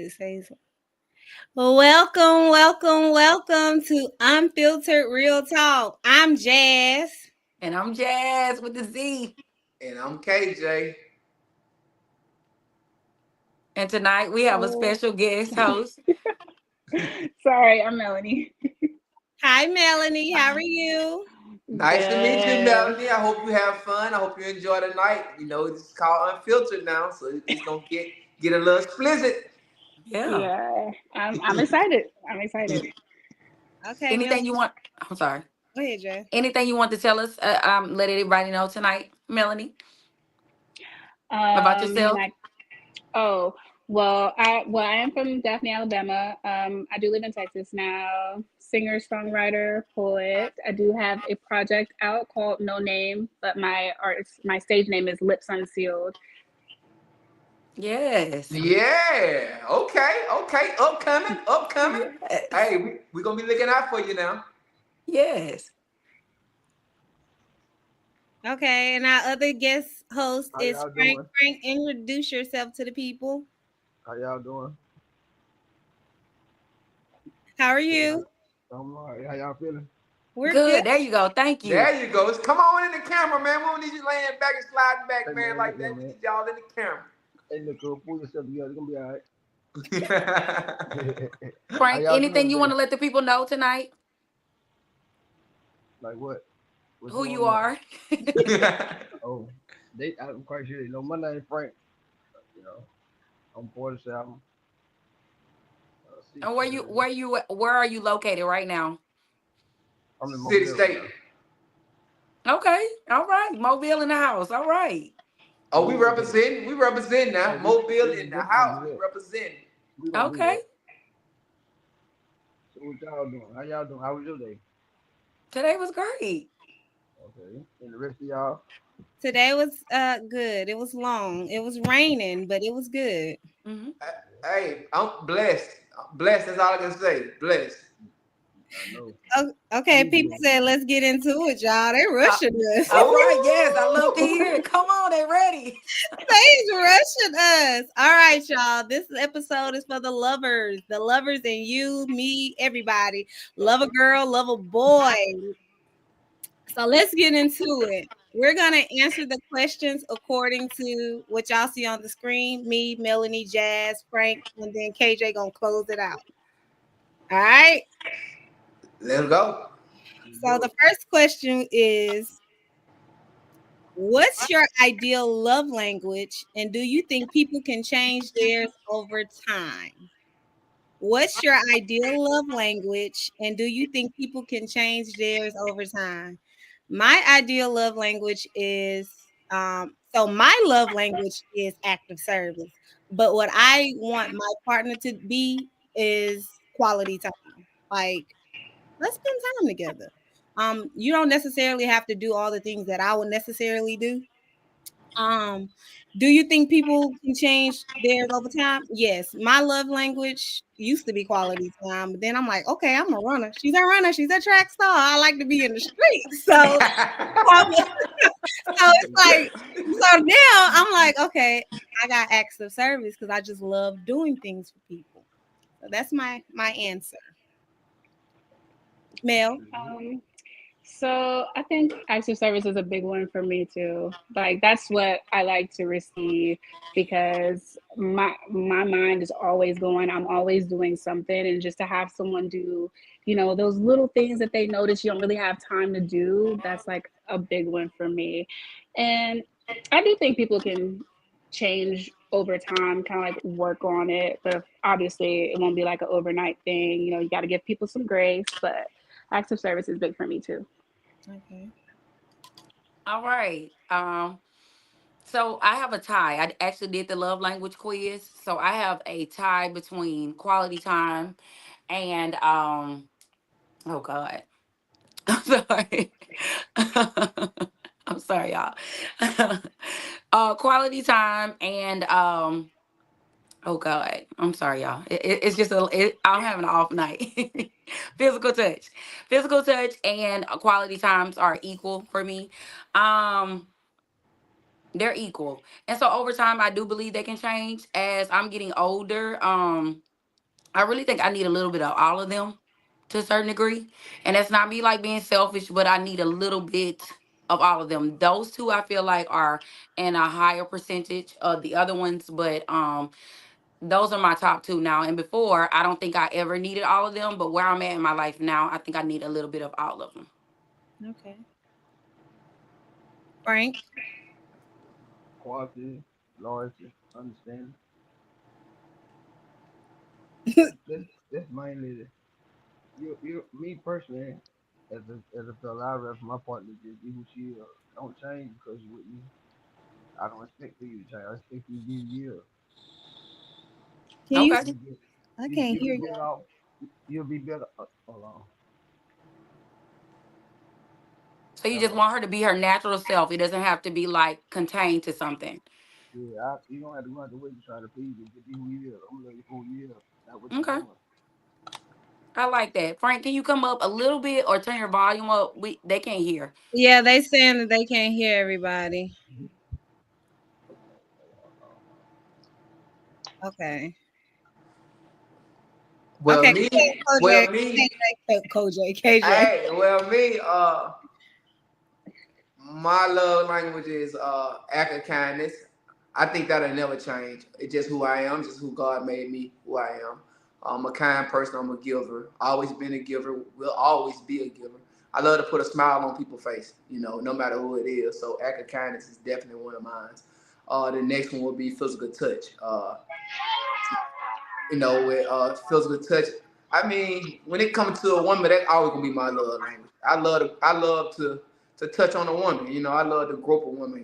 this, Hazel. Welcome, welcome, welcome to Unfiltered Real Talk. I'm Jazz. And I'm Jazz with the Z. And I'm KJ. And tonight we have a Oh, special guest host. sorry, I'm Melanie. Hi, Melanie. How are you? Nice to meet you, Good. Melanie. I hope you have fun. I hope you enjoy the night. You know, it's called Unfiltered now, so it's gonna get a little explicit. Yeah. Yeah, I'm excited. I'm excited. Okay, Anything you Melanie. want? I'm sorry. Go ahead, Jazz. Anything you want to tell us? Let everybody know tonight, Melanie, about And yourself. I am from Daphne, Alabama. I do live in Texas now. Singer, songwriter, poet. I do have a project out called No Name, but my stage name is Lips Unsealed. Yes. Yeah. Okay. Upcoming. Yes. Hey, we gonna be looking out for you now. Yes. Okay, and our other guest host How is y'all Frank. doing? Frank, introduce yourself to the people. How y'all doing? How are Yeah, you? I'm all right. How y'all feeling? We're good. Good. There you go. Thank you. There you go. Come on in the camera, man. We don't need you laying back and sliding back, Hey man, man, like look here, that. We man. need y'all in the camera. Hey, look, pull yourself together. It's gonna be all right. How Frank, y'all doing anything you want today? to let the people know tonight? Like what? What you Who want you to know? are? Oh, I'm quite sure they know my name, Frank. You know, I'm 47. And 6'7". where are you located right now? I'm in City Mobile right State. now. Okay. All right. Mobile in the house. All right. Oh, Where we you at though? represent. We represent now. Hey, Mobile in the we house. do We that. represent. We gonna do Okay. that. So what y'all doing? How y'all doing? How was your day? Today was great. Okay. And the rest of y'all? Today was good. It was long. It was raining, but it was good. Hmm. Hey, I'm blessed. I'm blessed. That's all I can say. Blessed. I know. Oh, okay, You people do. said let's get into it, y'all. They Uh, rushing us. all right. Yes, I love to hear it. Come on, they ready. He's rushing us. All right, y'all. This episode is for the lovers, and you, me, everybody. Love a girl, love a boy. So let's get into it. We're gonna answer the questions according to what y'all see on the screen. Me, Melanie, Jazz, Frank, and then KJ gonna close it out. All right. Let's go. You So do the it. first question is, what's your ideal love language, and do you think people can change theirs over time? What's your ideal love language, and do you think people can change theirs over time? My ideal love language is so my love language is active service, but what I want my partner to be is quality time. Like, let's spend time together. You don't necessarily have to do all the things that I would necessarily do. um, do you think people can change theirs over time? Yes. My love language used to be quality time, but then I'm like, okay, I'm a runner. She's a runner. She's a track star. I like to be in the streets. Um, so it's like, so now I'm like, okay, I got acts of service because I just love doing things for people. So that's my answer. Mel. Um, So I think acts of service is a big one for me too. Like that's what I like to receive because my mind is always going. I'm always doing something, and just to have someone do, those little things that they notice you don't really have time to do. That's like a big one for me, and I do think people can change over time, kind of like work on it, but obviously it won't be like an overnight thing. You got to give people some grace, but acts of service is big for me too. Okay. All right. So I have a tie. I actually did the love language quiz. So I have a tie between quality time and oh God. I'm sorry. I'm sorry, y'all. Quality time and oh God. I'm sorry, y'all. It's just I'm having an off night. Physical touch. Physical touch and quality times are equal for me. Um They're equal. And so over time, I do believe they can change as I'm getting older. I really think I need a little bit of all of them to a certain degree. And that's not me like being selfish, but I need a little bit of all of them. Those two I feel like are in a higher percentage of the other ones, but those are my top two now. And before, I don't think I ever needed all of them, but where I'm at in my life now, I think I need a little bit of all of them. Okay. Frank? Quality, loyalty, understanding. That's mainly me personally. As a fella, I rather my partner just be who she is. Don't change because you're with me. I don't expect for you to change. I expect you to be you. Can you? Okay. You get, I you can't you'll hear be you. better off. You'll be better. Hold on. So you just Hello. want her to be her natural self. It doesn't have to be like contained to something. Yeah, you don't have to go out the way to try to please you. Just be who you is. I'm gonna love you for who you is, not what you're Okay. doing. I like that. Frank, can you come up a little bit or turn your volume up? They can't hear. Yeah, they saying that they can't hear everybody. Okay. Well, Okay. me, KJ, well, me, KJ. hey, well, me, my love language is act of kindness. I think that'll never change. It's just who I am, just who God made me, who I am. I'm a kind person. I'm a giver. Always been a giver. Will always be a giver. I love to put a smile on people's face, no matter who it is. So act of kindness is definitely one of mine. The next one will be physical touch. With physical touch. I mean, when it comes to a woman, that's always gonna be my love language. I love to touch on a woman. I love to grope a woman.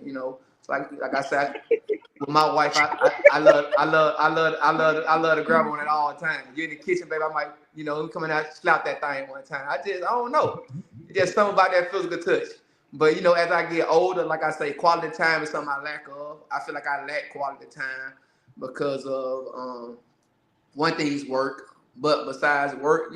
Like I said, with my wife, I love to grab on it all the time. You're in the kitchen, baby. I might, coming out, slap that thing one time. I don't know. It's just something about that physical touch. But as I get older, like I say, quality time is something I lack of. I feel like I lack quality time because of one thing's work, but besides work,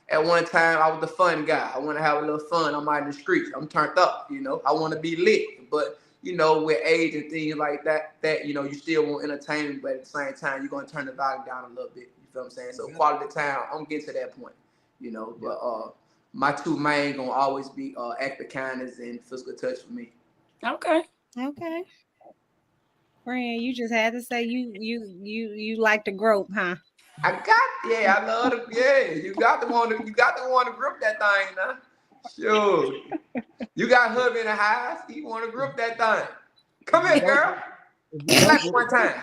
at one time I was the fun guy. I want to have a little fun. I'm out in the streets. I'm turned up. I want to be lit. But with age and things like that you still want entertainment, but at the same time, you're gonna turn the volume down a little bit. You feel what I'm saying? So quality time, I'm getting to that point. But my two main gonna always be act of kindness and physical touch for me. Okay. Okay. Friend, you just had to say you like to grope, huh? I love it. Yeah, you got to grip that thing now. Sure. You got hubby in the house. You want to grip that thing. Come here, girl. Slap it one time.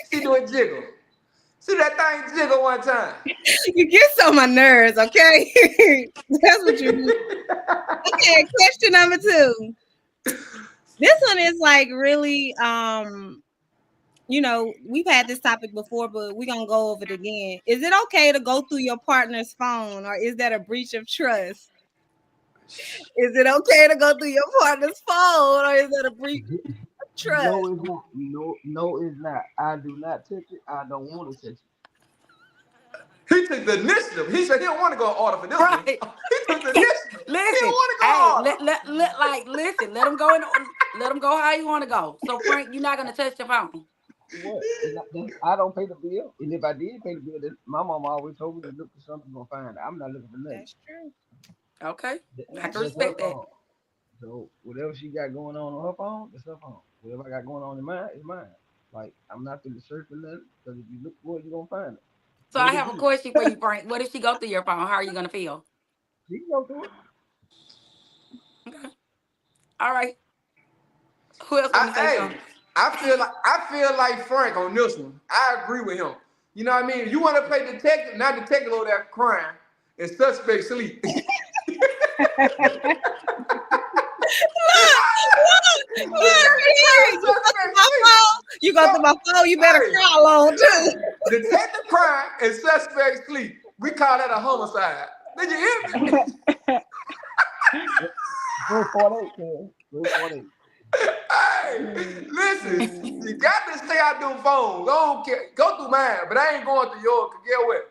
See do it jiggle. See that thing jiggle one time. You get on my nerves, okay? That's what you do. Okay, question number 2. This one is like really we've had this topic before, but we're gonna go over it again. Is it okay to go through your partner's phone, or is that a breach of trust? Is it okay to go through your partner's phone, or is that a breach of trust? No, it's not. No, it's not. I do not touch it. I don't want to touch it. He took the initiative. He said he don't want to go in order for this one. Right. He took the initiative. He Listen, don't want to go hey, order. listen, let him go let him go how you want to go. So Frank, you're not gonna touch the phone. What? I don't pay the bill, and if I did pay the bill, then my mom always told me to look for something gonna find it. I'm not looking for nothing. That's true. Okay. I can That's her respect that. phone. So whatever she got going on her phone, it's her phone. Whatever I got going on in mine, is mine. Like I'm not gonna search for nothing because if you look for it, you're gonna find it. So I have a question for you, Frank. What if she go through your phone? How are you gonna feel? She can go through it. Okay. All right. Who else want to say something? I feel like Frank on this one. I agree with him. You know what I mean? You want to play detective, not detective over there crying and suspect sleep. You go through my phone, you better cry along too. Detective crime and suspect sleep. We call that a homicide. Did you hear me? 348, Hey, listen, you got to stay out them phones. I don't care. Go through mine, but I ain't going through yours. Cause get what?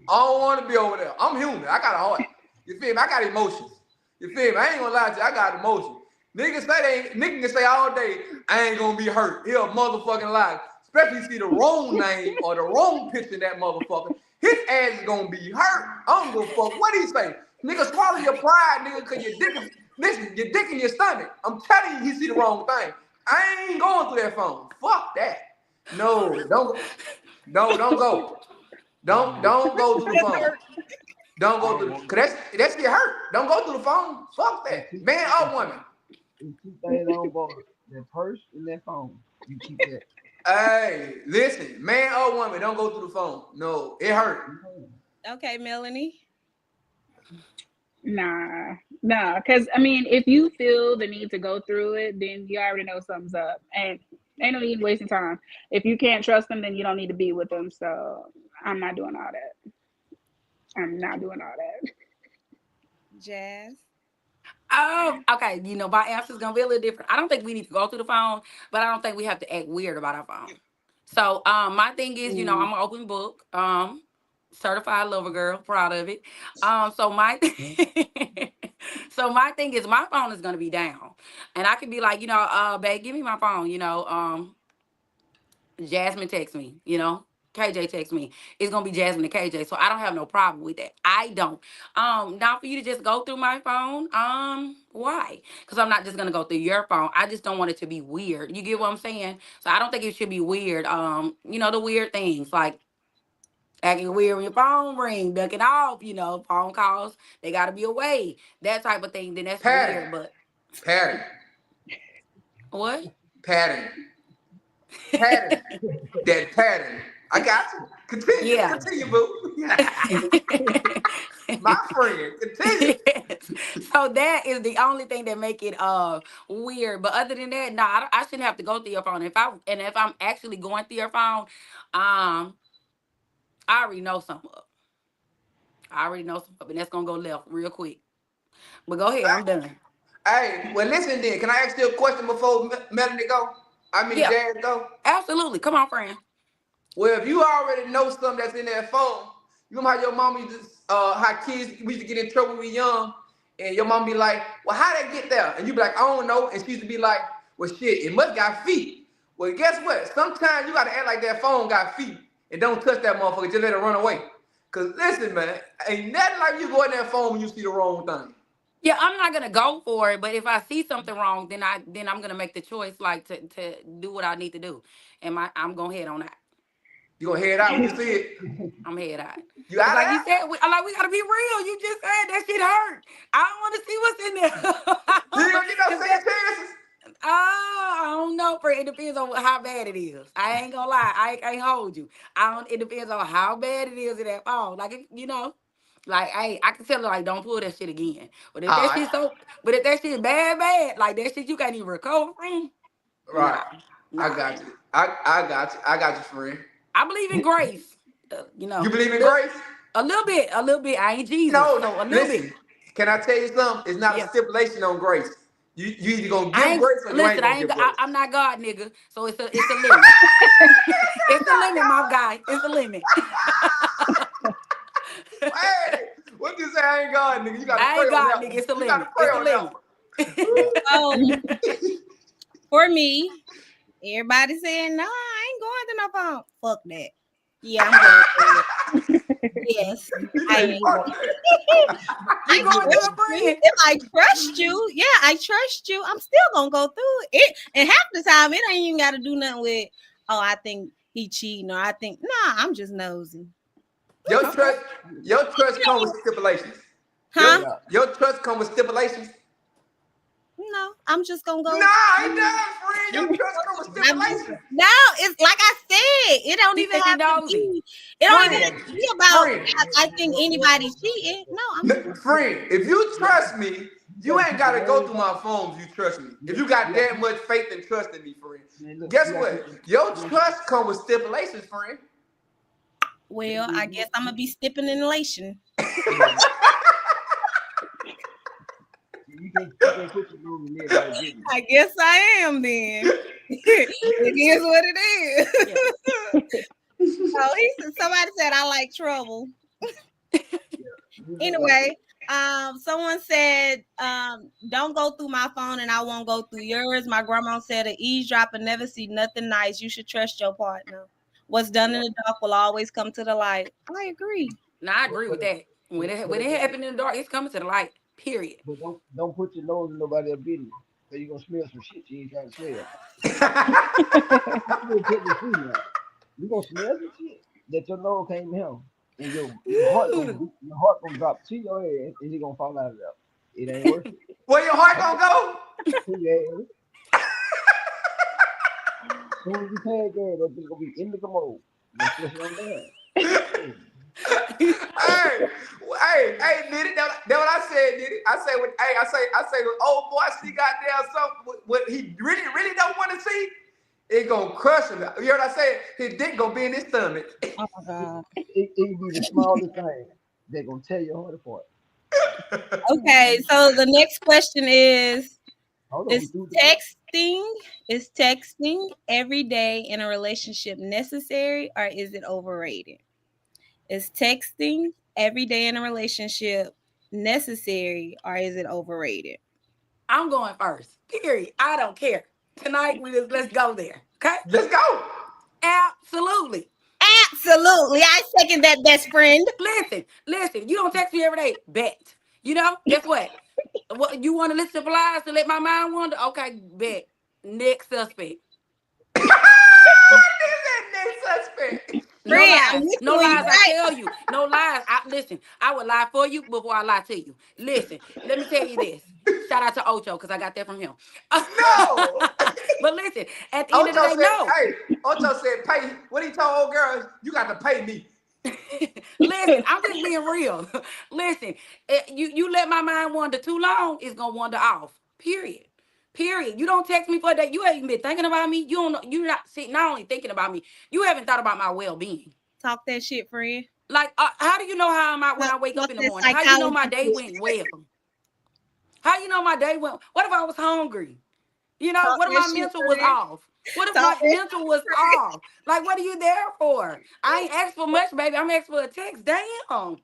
I don't want to be over there. I'm human. I got a heart. You feel me? I got emotions. You feel me? I ain't gonna lie to you. I got emotions. Niggas can say all day, I ain't gonna be hurt. He a motherfucking lie. Especially if you see the wrong name or the wrong picture of that motherfucker. His ass is gonna be hurt. I don't give a fuck what he say. Nigga, swallow your pride, nigga, cause your dick in your stomach. I'm telling you, he see the wrong thing. I ain't going through that phone. Fuck that. No, don't go. Don't go through the phone. Don't go through, cause that's get hurt. Don't go through the phone. Fuck that. Man or woman. There's two things on board. That purse and that phone. You keep that. Hey, listen, man or woman, don't go through the phone. No, it hurt. Okay, Melanie. Nah, because I mean, if you feel the need to go through it, then you already know something's up, and ain't no need wasting time. If you can't trust them, then you don't need to be with them. So I'm not doing all that. I'm not doing all that. Jazz. Okay. You know, my answer's gonna be a little different. I don't think we need to go through the phone, but I don't think we have to act weird about our phone. So, my thing is, you know, I'm an open book. Certified lover girl, proud of it. So my thing is, my phone is gonna be down, and I could be like, you know, babe, give me my phone. You know, Jasmine text me. You know, KJ text me. It's gonna be Jasmine and KJ, so I don't have no problem with that. I don't. Now for you to just go through my phone, why? Because I'm not just gonna go through your phone. I just don't want it to be weird. You get what I'm saying? So I don't think it should be weird. You know, the weird things like acting weird when your phone ring, ducking off, you know, phone calls, they gotta be away. That type of thing, then that's weird, but Pattern. what? That pattern. I got you. Continue. Yeah. Continue, boo. My friend. Continue. So that is the only thing that make it weird. But other than that, no, I shouldn't have to go through your phone. If I'm actually going through your phone, I already know something up. And that's gonna go left real quick. But go ahead, I'm done. Hey, well, listen then. Can I ask you a question before Melanie go? Yeah. Jazz go? Absolutely. Come on, friend. Well, if you already know something that's in that phone, you know how your mama used to, how kids, we used to get in trouble when we young, and your mom be like, well, how they get there? And you be like, I don't know. And she used to be like, well, shit, it must got feet. Well, guess what? Sometimes you got to act like that phone got feet and don't touch that motherfucker. Just let it run away. Because listen, man, ain't nothing like you go in that phone when you see the wrong thing. Yeah, I'm not gonna go for it, but if I see something wrong, then I'm gonna make the choice like to do what I need to do, and I'm gonna head on out. You gonna head out when you see it? I'm head out. You out like out? you said, we gotta be real. You just said that shit hurt. I don't want to see what's in there. You gonna get no second chances? I don't know. It depends on how bad it is. I ain't gonna lie. I can't hold you. It depends on how bad it is in that phone. Like you know. Like, I can tell her, like, don't pull that shit again. But if that shit bad, like that shit you can't even recover from. Right. Nah. I got you. I got you, friend. I believe in grace. You know. You believe in grace? A little bit. I ain't Jesus. No, so a little listen, bit. Can I tell you something? It's not a stipulation on grace. You either gonna give grace or you ain't gonna give grace. I'm not God, nigga. So it's a limit. It's a limit, my guy. It's a limit. Hey, what you say? I ain't God, nigga. You gotta I pray ain't on God, that nigga. one. It's a You limit. gotta pray on that one. For me, everybody saying, no, I ain't going to no phone. Fuck that. Yeah, I'm going to it. Yes, I ain't going. You going to a friend? If I trust you, yeah, I trust you. I'm still gonna go through it. And half the time, it ain't even got to do nothing with, oh, I think he cheating, or I think, nah, I'm just nosy. Your trust comes with stipulations. Huh? Your trust comes with stipulations. No, I'm just gonna go. Nah, I ain't done, friend. Your trust comes with stipulations. No, it's like I said, it don't even have to be. It don't even have to be about. I think anybody cheating. No, I'm friend. If you trust me, you ain't gotta go through my phone if you trust me. If you got that much faith and trust in me, friend. Guess what? Your trust comes with stipulations, friend. Well, I guess I'm gonna be stipping in elation. I guess I am then. It is what it is. So somebody said I like trouble. Anyway, Someone said, don't go through my phone and I won't go through yours. My grandma said an eavesdropper never see nothing nice. You should trust your partner. What's done in the dark will always come to the light. I agree. Now I agree with that. When it happened in the dark, it's coming to the light. Period. But don't put your nose in nobody else's business. So you're gonna smell some shit you ain't trying to smell. You gonna take the food out. You gonna smell some shit that your nose can't smell. And your heart gonna drop to your head and you're gonna fall out of there. It ain't worth it. Where your heart gonna go? To your head. Soon as you tag there, that bitch gonna be in the commode. You flush it on down. hey, did it? That what I said, did it? I say when old boy see goddamn something what he really don't want to see, it gonna crush him. You heard what I said? His dick gonna be in his stomach. Oh my God. It can be the smallest thing that gonna tear your heart apart. Okay, so the next question is Hold on, is texting every day in a relationship necessary or is it overrated? Is texting every day in a relationship necessary or is it overrated? I'm going first. Period. I don't care. Tonight let's go there. Okay? Let's go. Absolutely. Absolutely. I second that, best friend. Listen. You don't text me every day. Bet. You know, guess what? What you want to listen to lies to let my mind wander? Okay, bet. Next suspect. Next suspect. No Friend, lies. No lies. I tell you. No lies. Listen, I would lie for you before I lie to you. Listen, let me tell you this. Shout out to Ocho because I got that from him. No. But listen, at the end of the day, no. Hey, Ocho said, pay. What he told old girls, you got to pay me. Listen, I'm just being real. Listen, you let my mind wander too long, it's gonna wander off. Period. You don't text me for that. You ain't been thinking about me. You don't know. You're not only thinking about me. You haven't thought about my well-being. Talk that shit, friend. Like, how do you know how I'm out when I wake up in the morning? How you know my day went well? How you know my day went? What if I was hungry? You know, what if my mental was off? What if my mental was off? Like, what are you there for? I ain't asked for much, baby. I'm asked for a text. Damn.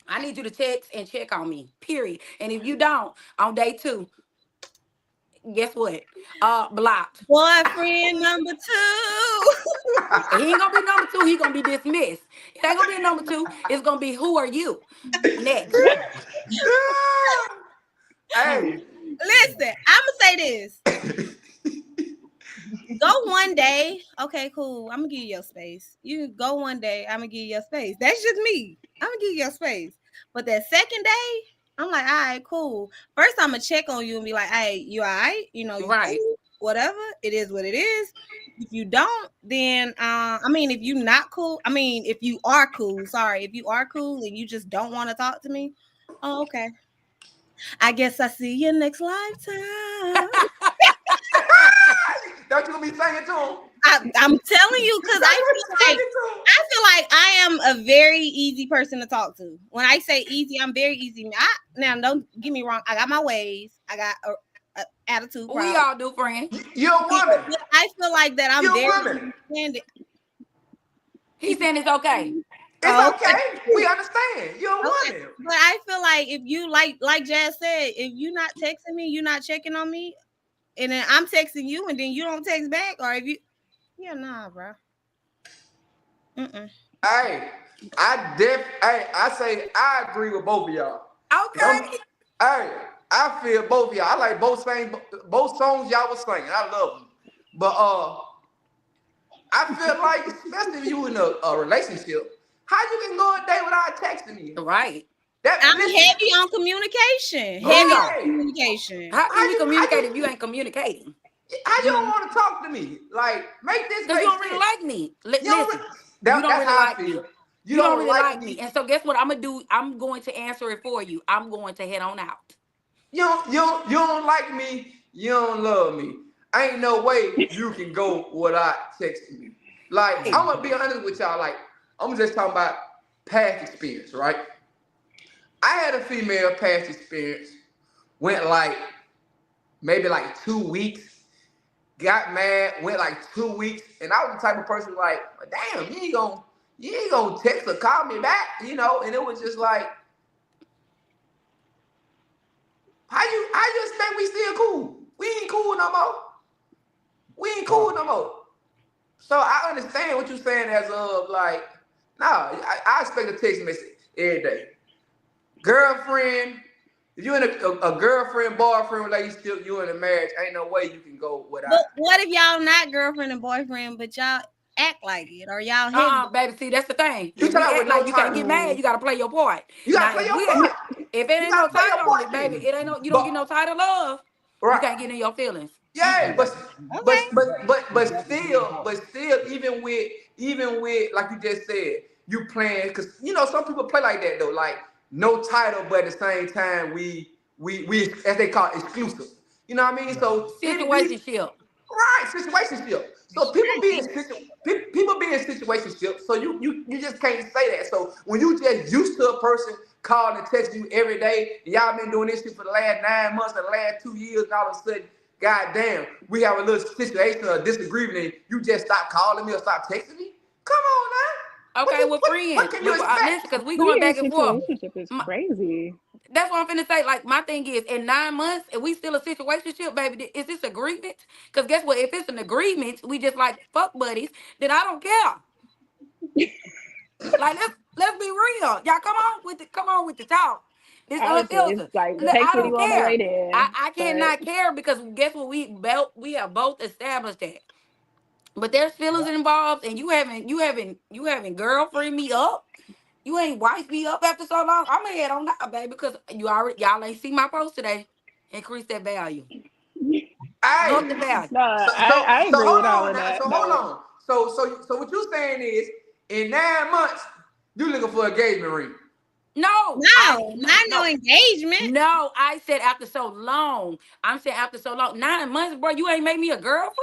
I need you to text and check on me. Period. And if you don't, on day 2, guess what? Blocked. Boyfriend number 2. He ain't gonna be number 2. He gonna be dismissed. It ain't gonna be number 2. It's gonna be who are you? Next. Hey. Listen, I'ma say this. Go one day. Okay, cool. I'm gonna give you your space. You go one day, I'm gonna give you your space. That's just me. I'm gonna give you your space. But that second day, I'm like, all right, cool. First, I'm gonna check on you and be like, hey, you all right? You know, right. Cool? Whatever. It is what it is. If you don't, then if you not cool, if you are cool, sorry, if you are cool and you just don't want to talk to me, oh, okay. I guess I see you next lifetime. Don't you gonna be singing to him? I'm telling you, because I feel like I am a very easy person to talk to. When I say easy, I'm very easy. Now, don't get me wrong. I got my ways. I got a attitude problem. We all do, friend. You're a woman. But I feel like that I'm very understanding. He's saying it's okay. It's okay. We understand. You're a woman. But I feel like if you like Jazz said, if you're not texting me, you're not checking on me, and then I'm texting you, and then you don't text back, or if you, nah, bro. Hey, I say I agree with both of y'all. Okay. Hey, I feel both of y'all. I like both songs y'all was singing. I love them. But I feel like, especially if you in a relationship, how you can go a day without texting me? Right. I'm heavy on communication. Heavy on communication. How can you communicate if you ain't communicating? How you don't want to talk to me? Like, make this. Because you don't really like me. Listen, you don't really like me. You don't really like me. And so guess what I'm gonna do? I'm going to answer it for you. I'm going to head on out. You don't like me. You don't love me. Ain't no way you can go without texting me. Like, I'm gonna be honest with y'all. Like, I'm just talking about past experience, right? I had a female past experience, went maybe 2 weeks, got mad, went 2 weeks, and I was the type of person like, damn, you ain't gonna text or call me back, you know? And it was just like, How you expect we still cool? We ain't cool no more. We ain't cool no more. So I understand what you're saying as of like, I expect a text message every day. Girlfriend, if you're in a girlfriend boyfriend relationship, you in a marriage, ain't no way you can go without. But what if y'all not girlfriend and boyfriend, but y'all act like it, or y'all heavy? Baby, see, that's the thing. You If we talking about act with no like you can't get title. mad, you gotta play your part. You gotta Now, play if your we part. if it You ain't no gotta play your title on part it, then. baby, it ain't no. You don't But get no title love. You right. can't get in your feelings. Yeah, Mm-mm. Okay. but still, even with like you just said, you playing because some people play like that though, like no title, but at the same time we as they call it, exclusive. You know what I mean? So Situationship. right, situationship. So people be in situationship. So you just can't say that. So when you just used to a person calling and texting you every day, and y'all been doing this shit for the last 9 months, the last 2 years, and all of a sudden, god damn, we have a little situation or disagreement, and you just stop calling me or stop texting me? Come on now. Okay, What, we're what, friends. what can you But expect? listen, because we going 2 year back and forth. situationship is crazy. That's what I'm finna say. Like, my thing is, in 9 months, if we still a situationship, baby, is this agreement? Because guess what? If it's an agreement, we just like fuck buddies, then I don't care. Like, let's be real. Y'all come on with the talk. This Honestly, it's unfiltered. like I text me don't on the way care. there. I But cannot care because guess what? We have both established that. But there's feelings involved, and you haven't girlfriend me up. You ain't wife me up after so long. I'm ahead on that, baby, because y'all ain't see my post today. Increase that value. Go up the Hey, value. no, so I, so I so agree hold with all on of now. that. So hold No, on. So what you saying is in 9 months you looking for an engagement ring? No, No, not no no. engagement. No, I said after so long. I'm saying after so long. 9 months, bro. You ain't made me a girlfriend.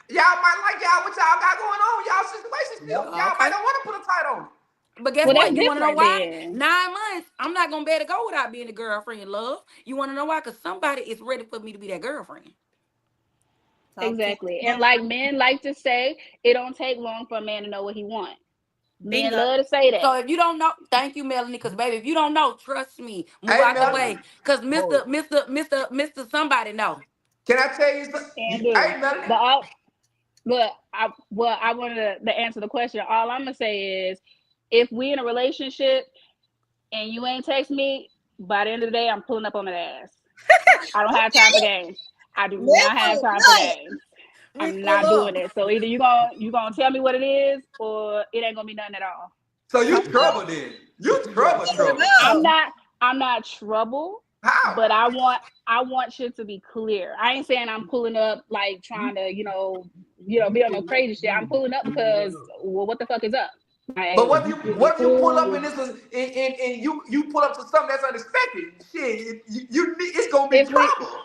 Y'all might like y'all what y'all got going on. Y'all situation still. Y'all might Okay. not want to put a title on it. But guess well, that's what? You want to know different why? then. 9 months. I'm not gonna be able to go without being a girlfriend, love. You want to know why? Because somebody is ready for me to be that girlfriend. Talk to Exactly. him. And like men like to say, it don't take long for a man to know what he wants. Men Bingo. love to say So that. if you don't know, thank you, Melanie. Because baby, if you don't know, trust me. Move Hey out the Melanie, way. Because Hold Mr. Somebody know. can I tell you something? And do. Hey Melanie, But all but I wanted to answer the question. All I'm gonna say is if we in a relationship and you ain't text me, by the end of the day, I'm pulling up on that ass. I don't have time for games. I do not have Listen, time for look, games. We I'm pull not doing up. it. So either you gonna tell me what it is, or it ain't gonna be nothing at all. so I'm you trouble then? You you gotta trouble pulling trouble? up. I'm not trouble, How? but I want shit to be clear. I ain't saying I'm pulling up like trying to be on no crazy shit. I'm pulling up because, well, what the fuck is up? But Like, what if you pull up and this is and you pull up to something that's unexpected? Shit, it's gonna be if we trouble.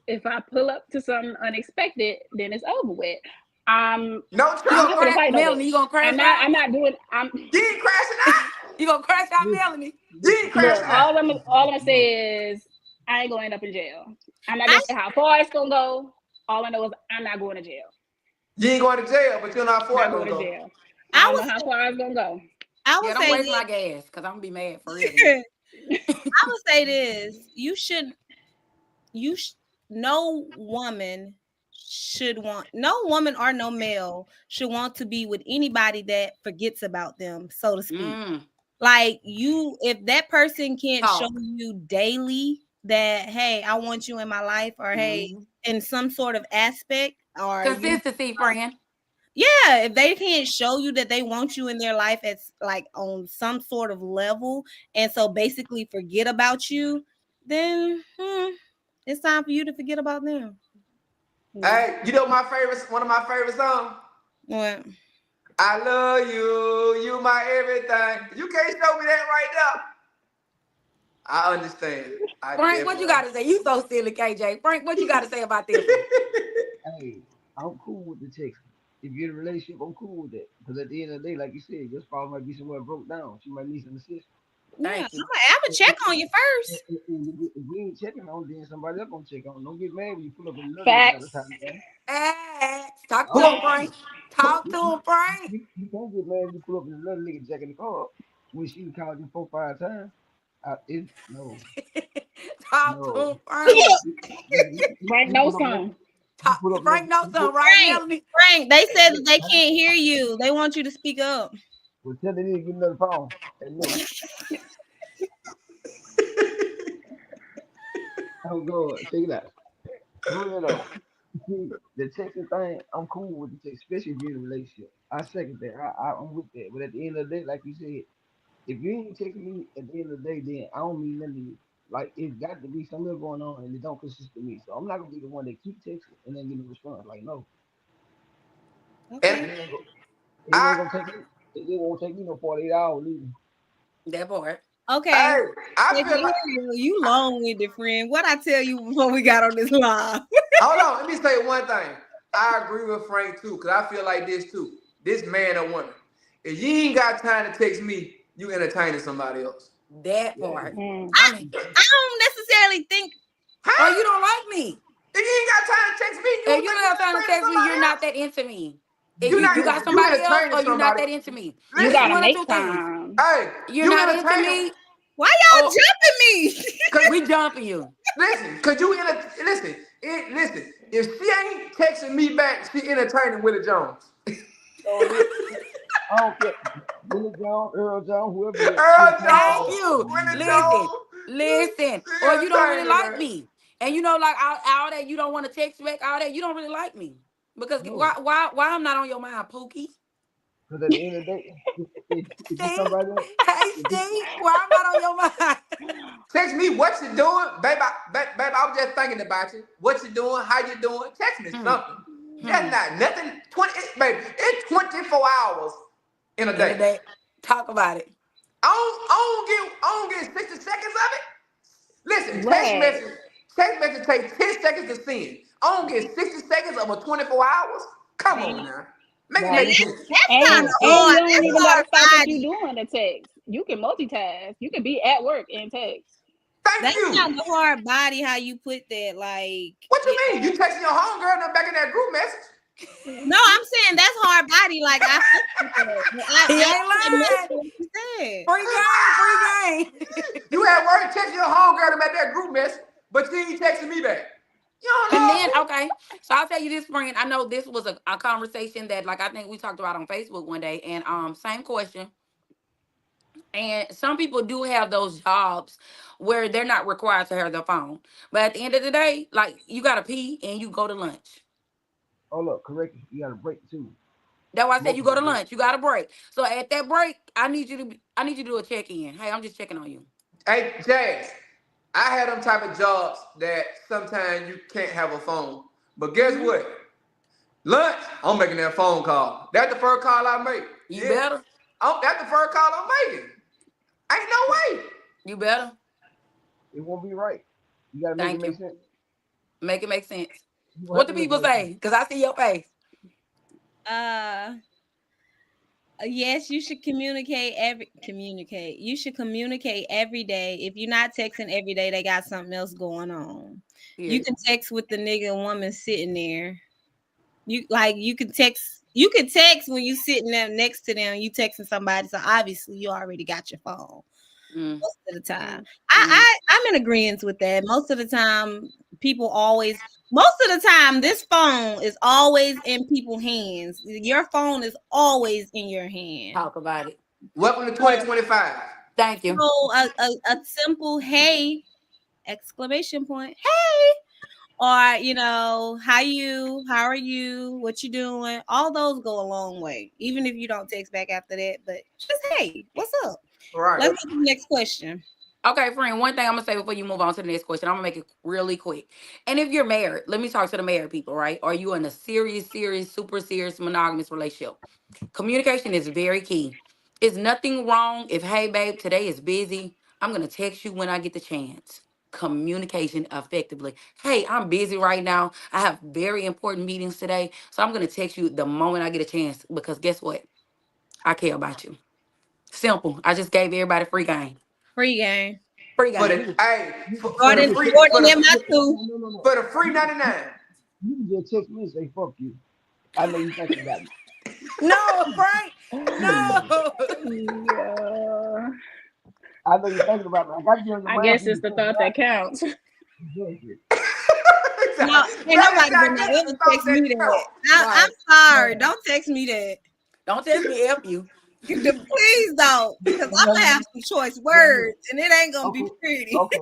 if I pull up to something unexpected, then it's over with. I'm No You I'm gonna not trouble. gonna crash, fight no Melanie? You bitch. gonna crash out? You ain't crashing out. You gonna crash out, Melanie? You ain't Look, crashing out. all I'm gonna say is I ain't gonna end up in jail. I'm not I, gonna say how far it's gonna go. All I know is I'm not going to jail. You ain't going to jail, but you're not far Not gonna going to go. jail. I I don't would know how say, far it's gonna go. I Yeah, would don't say waste my this. gas, cause I'm gonna be mad for real then. I would say this. No woman no woman or no male should want to be with anybody that forgets about them, so to speak. Mm, Like, if that person can't show talk. you daily that, hey, I want you in my life, or hey, Mm. in some sort of aspect, or Consistency, friend. yeah, if they can't show you that they want you in their life as like on some sort of level, and so basically forget about you, then it's time for you to forget about them. Yeah. Hey, one of my favorite songs. What? I love you, you my everything. You can't show me that right now. I understand. I Frank, what you definitely. gotta say? You so silly, KJ. Frank, what you gotta say about this one? Hey, I'm cool with the text. If you're in a relationship, I'm cool with that. Because at the end of the day, like you said, your spouse might be somewhere broke down. She might need some assistance. Yeah, Thank you. I'm gonna check on you first. If we ain't checking on, then somebody else gonna check on. Don't get mad when you pull up in another nigga got a Facts. time, man. Talk to Who him, gon' Frank. Talk to him, Frank. You can't get mad when you pull up in another nigga jacking the car up when she called you 4, 5 times. It no, Talk no. to Frank. Frank You knows put up your, some. you put up your, Frank knows you put, something, right, Frank, Melanie? Frank, they hey, said that look, they can't hear you. They want you to speak up. well, tell the nigga to get another phone. Hey, look, oh God, check it out. For real though. See, the texting thing, I'm cool with the text, especially if you're in a relationship. I second that. I'm with that. But at the end of the day, like you said, if you ain't texting me at the end of the day, then I don't mean nothing to you. Like it's got to be something else going on, and it don't consist of me. So I'm not gonna be the one that keep texting and then get a response. Like no, And Okay. it ain't go, it ain't I, gonna take me. It won't take me no 48 hours either. That part. Okay. hey, I If feel like. you long-winded, friend. What I tell you before we got on this live? Hold on, let me say one thing. I agree with Frank too, because I feel like this too. This man or woman. If you ain't got time to text me, you entertaining somebody else. That Yeah. part. Mm. I mean, I don't necessarily think. or Huh? you don't like me. If you ain't got time to text me, you If don't you think don't you have time to entertaining text me, you're somebody not else? that into me. You not You got you somebody else, entertaining or you're not somebody. that into me. You It's Listen, gotta one or make two things. time. hey, You're you not into entertaining me, Why y'all or jumping me? cause we jumping you. listen, cause you listen, if she ain't texting me back, she entertaining Willie Jones. So I don't care. Billy Jones, Earl Jones, whoever it is, she Earl entertained me Thank back. Jones, you. Willie Listen, Jones, listen. she Or you don't really entertaining, like man. me, and you know, like all that you don't want to text back, all that you don't really like me, because No, why I'm not on your mind, Pookie? because at the end of the day, if it's Steve, somebody else, hey if it's, Steve, why I'm not on your mind? Text me what you doing, baby. Baby, I was just thinking about you. What you doing? How you doing? Text me Hmm. something. Hmm. That's not nothing. Baby, it's 24 hours in a In the day. day, talk about it. I don't get 60 seconds of it. Listen, What? text message takes 10 seconds to send. I don't get 60 seconds of a 24 hours. Come on See, now. Make it nah, now make you sense. can, that's kind And of no, and hard. you don't That's even hard gotta stop what you body. doing to text. You can multitask. You can be at work and text. Thank That's kind you. of hard body. How you put that? Like, What you mean? You texting your homegirl and I'm back in that group message? no, I'm saying that's hard body. Like I fuck with that. But He I ain't admit lying. what you said. Free game, free game. You had work texting your homegirl about that group message, but you ain't texting me back. You don't And love then, me? okay, so I'll tell you this, friend. I know this was a conversation that, like, I think we talked about on Facebook one day, and same question. And some people do have those jobs where they're not required to have their phone, but at the end of the day, like, you gotta pee and you go to lunch. hold up, correct. You got to break too. That's why I said you go Multiple to breaks. lunch. You got a break. So at that break, I need you to do a check in. Hey, I'm just checking on you. Hey, Jazz, I had them type of jobs that sometimes you can't have a phone. But guess Hmm. what? Lunch, I'm making that phone call. That's the first call I make. You Yeah. better. That's the first call I'm making. Ain't no way. You better. It won't be right. You got to make it Thank make you. sense. Make it make sense. You gonna What have do to make it people make sense. say? Because I see your face. Uh, yes, you should communicate. You should communicate every day. If you're not texting every day, they got something else going on. You Period. can text with the nigga and woman sitting there. You can text when you sitting there next to them. You texting somebody, so obviously you already got your phone. Mm. Most of the time, Mm. Mm. I'm in agreement with that. Most of the time, most of the time, this phone is always in people's hands. Your phone is always in your hand. Talk about it. Welcome to So, 2025. Thank you. a simple hey exclamation point, hey, or how are you, what you doing, all those go a long way, even if you don't text back after that, but just hey, what's up? All right. Let's get to the next question. Okay, friend, one thing I'm gonna say before you move on to the next question, I'm gonna make it really quick. And if you're married, let me talk to the married people, right? Are you in a serious, super serious monogamous relationship? Communication is very key. It's nothing wrong if, hey, babe, today is busy. I'm gonna text you when I get the chance. Communication effectively. Hey, I'm busy right now. I have very important meetings today. So I'm gonna text you the moment I get a chance because guess what? I care about you. Simple. I just gave everybody free game. Free game. Free For game. the hey, for the Jordan, free for Jordan the in my too. No, no, no, no. for the free 99. You can just text me and say fuck you. I know you thinking about me. No, Frank. I know you thinking about No. Yeah. it. I know you're thinking about it. I got to give the I math. guess it's the thought that counts. Exactly. No, ain't nobody but now ever text me that. I'm sorry. Don't text me that. Don't tell me F you. Please don't, because I'm gonna have some choice words, and it ain't gonna be Okay. pretty. Okay.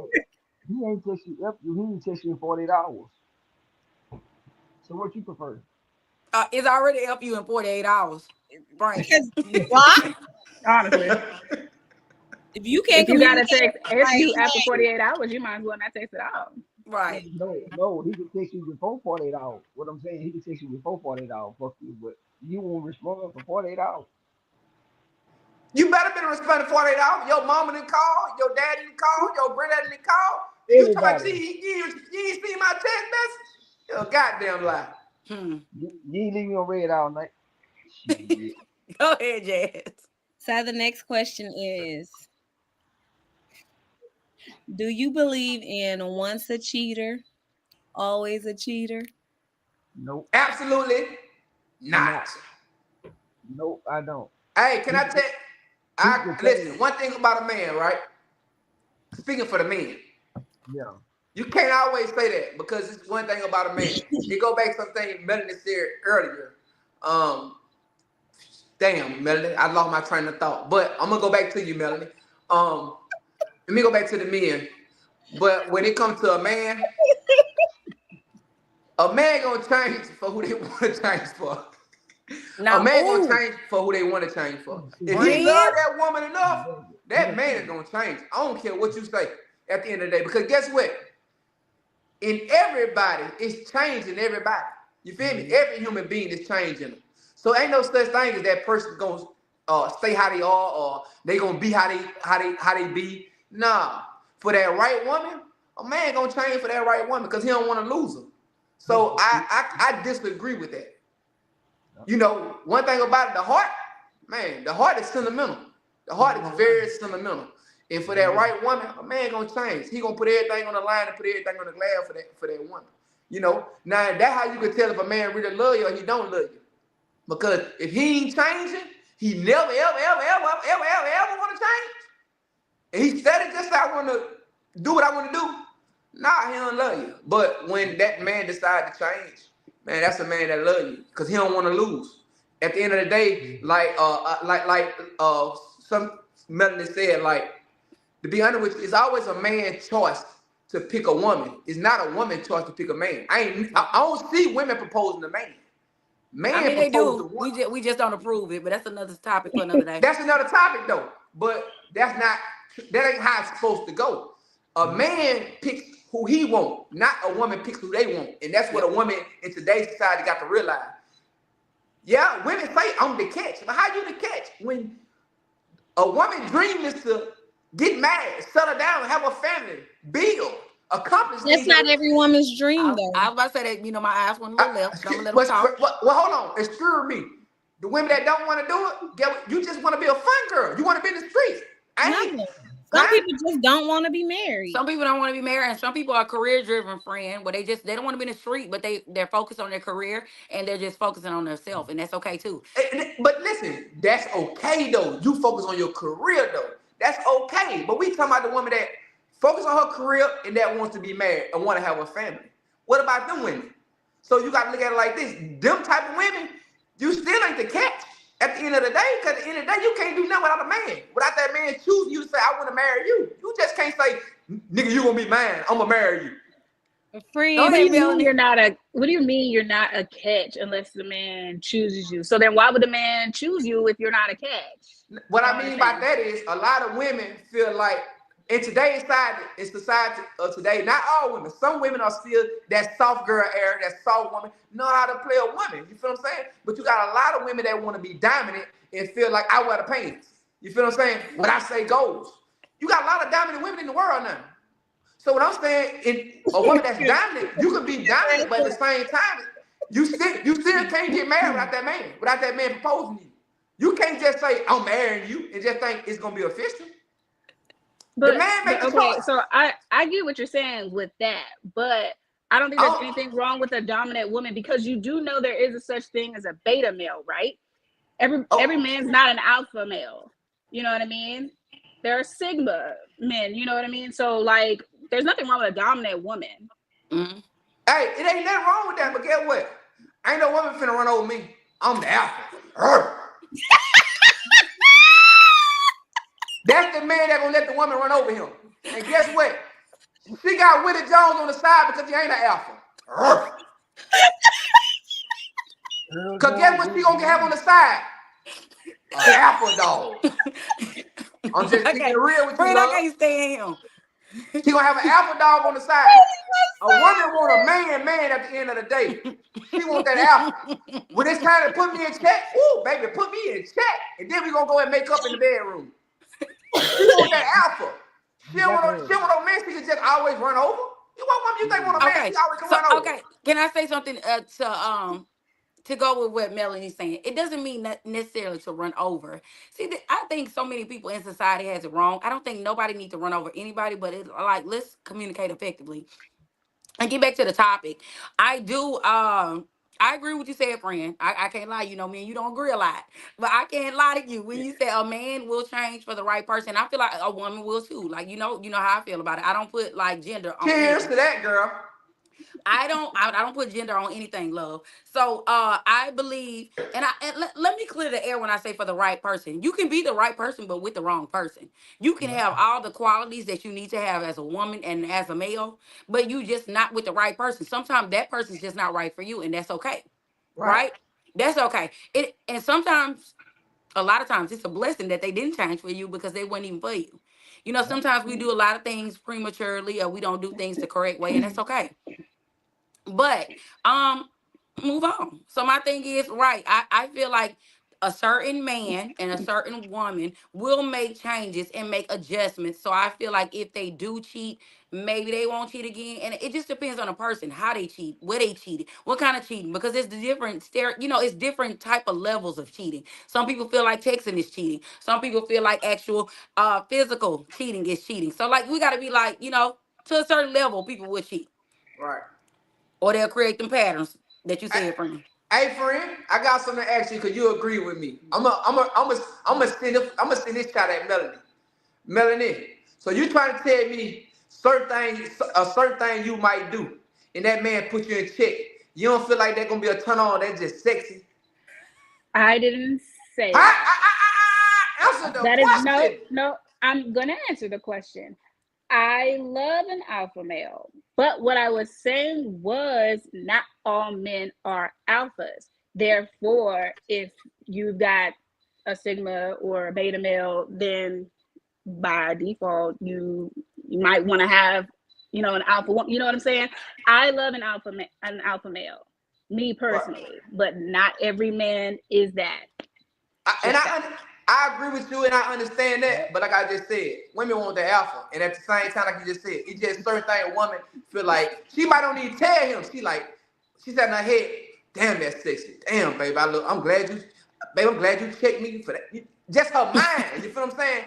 He ain't text you. He ain't text you in 48 hours. So what you prefer? It's already F you in 48 hours. Frank. Because why? Honestly, If you can't if you gotta communicate, text F you like, after hey, 48 hours, you might as well not text it out. Right. No. He can text you before 48 hours. What I'm saying, he can text you before 48 hours. Fuck you, but you won't respond for 48 hours. You better be responding 48 hours. Your mama didn't call, your dad didn't call, your granddad didn't call. You talking about you ain't seen my text message? You're a goddamn lie. You ain't leaving me on red all night. Shit. Go ahead, Jazz. so the next question is, do you believe in once a cheater, always a cheater? Nope. Absolutely not. Nope, I don't. Hey, can I tell? Listen, one thing about a man, right? Speaking for the men, Yeah. you can't always say that because it's one thing about a man. It go back to something Melanie said earlier. Damn, Melanie, I lost my train of thought. But I'm gonna go back to you, Melanie. Let me go back to the men. But when it comes to a man gonna change for who they want to change for. Now, A man gonna change for who they want to change for. If he love that woman enough, that man is gonna change. I don't care what you say at the end of the day. Because guess what? In everybody, it's changing everybody. You feel me? Every human being is changing them. So ain't no such thing as that person gonna stay how they are or they gonna be how they be. Nah. For that right woman, a man gonna change for that right woman because he don't want to lose her. So I disagree with that. You know, one thing about it, the heart is sentimental. The heart is very sentimental. And for that right woman, a man gonna change. He gonna put everything on the line and put everything on the glass for that woman. You know, now that's how you can tell if a man really love you or he don't love you. Because if he ain't changing, he never, ever want to change. And he steady just I want to do what I want to do. Nah, he don't love you. But when that man decide to change, man, that's a man that love you because he don't want to lose. At the end of the day, like some Melanie said, like, to be honest with you, it's always a man's choice to pick a woman. It's not a woman's choice to pick a man. I don't see women proposing to man. I mean, they do. We just don't approve it, but that's another topic for another day. That's another topic though. But that ain't how it's supposed to go. A man picks who he want, not a woman picks who they want. And that's what a woman in today's society got to realize. Yeah, women say I'm the catch. But how you the catch? When a woman's dream is to get married, settle down, have a family, build, accomplish. That's not every woman's dream, though. I was about to say that, my eyes went a little left. So I'm gonna let them talk. Well, hold on. Excuse me. The women that don't want to do it, you just want to be a fun girl. You want to be in the streets. Some people just don't want to be married. Some people don't want to be married, and some people are career driven, friend, where they don't want to be in the street, but they're focused on their career and they're just focusing on themselves, and that's okay too. But listen, that's okay though. You focus on your career though. That's okay. But we talking about the woman that focus on her career and that wants to be married and want to have a family. What about them women? So you got to look at it like this. Them type of women, you still ain't the catch. At the end of the day, because at the end of the day, you can't do nothing without a man. Without that man choosing you to say, I want to marry you. You just can't say, nigga, you gonna be mine. I'm gonna marry you. Friend, what do you mean you're not a catch unless the man chooses you? So then why would the man choose you if you're not a catch? What I mean by that is a lot of women feel like in today's society of today, not all women, some women are still that soft girl era, that soft woman, know how to play a woman. You feel what I'm saying? But you got a lot of women that want to be dominant and feel like I wear the pants. You feel what I'm saying? What I say goes. You got a lot of dominant women in the world now. So what I'm saying, in a woman that's dominant, you can be dominant, but at the same time, you still can't get married without that man proposing to you. You can't just say, I'm marrying you and just think it's gonna be official. But, the man makes okay, choice. So I get what you're saying with that, but I don't think there's anything wrong with a dominant woman because you do know there is a such thing as a beta male, right? Every man's not an alpha male. You know what I mean? there are Sigma men. You know what I mean? So like, there's nothing wrong with a dominant woman. Mhm. Hey, it ain't nothing wrong with that, but guess what? Ain't no woman finna run over me. I'm the alpha. Arr. That's the man that gonna let the woman run over him. And guess what? She got Willie Jones on the side because he ain't an alpha. Arr. Cause guess what she gonna have on the side? An alpha dog. I'm just keeping it real with you, Friend, I love. can't stand him. She gonna have an alpha dog on the side. A woman want a man at the end of the day. She want that alpha. When it's time to put me in check, ooh, baby, put me in check. And then we gonna go and make up in the bedroom. She want that alpha. She don't want no man she can just always run over. You want woman you think want a man Okay, she always can so run over. okay, can I say something to go with what Melanie's saying? It doesn't mean necessarily to run over. See, I think so many people in society has it wrong. I don't think nobody needs to run over anybody, but it's like, let's communicate effectively. And get back to the topic. I agree with you said, friend. I can't lie. You know me and you don't agree a lot. But I can't lie to you. When you say a man will change for the right person, I feel like a woman will too. Like, you know how I feel about it. I don't put like gender on Cheers anything. to that, girl. I don't put gender on anything, love. So I believe, and let me clear the air when I say for the right person. You can be the right person, but with the wrong person. You can have all the qualities that you need to have as a woman and as a male, but you just not with the right person. Sometimes that person's just not right for you, and that's okay. Right. Right? That's okay. And sometimes, a lot of times, it's a blessing that they didn't change for you because they weren't even for you. You know, sometimes we do a lot of things prematurely, or we don't do things the correct way, and that's okay. But move on. So my thing is, right, I feel like a certain man and a certain woman will make changes and make adjustments. So I feel like if they do cheat, maybe they won't cheat again. And it just depends on the person, how they cheat, where they cheated, what kind of cheating, because it's the different it's different type of levels of cheating. Some people feel like texting is cheating. Some people feel like actual physical cheating is cheating. So like, we got to be like, to a certain level, people will cheat, Right. or they'll create them patterns that you Hey, said, friend. hey, friend, I got something to ask you because you agree with me. I'm gonna send this shot at Melanie. Melanie, so you trying to tell me a certain thing you might do, and that man put you in check. You don't feel like that's gonna be a turn on? That's just sexy. I didn't say I, that. answer the That is question. no. I'm gonna answer the question. I love an alpha male, but what I was saying was not all men are alphas. Therefore, if you've got a sigma or a beta male, then by default you might want to have an alpha one. You know what I'm saying? I love an alpha male, me Right. personally, but not every man is that. And Just that. I agree with you and I understand that, but like I just said, women want the alpha, and at the same time, like you just said, it's just certain thing a woman feel like she might don't need to tell him. She said in her head, "Damn, that's sexy. Damn, babe, I'm glad you checked me for that." Just her mind. You feel what I'm saying?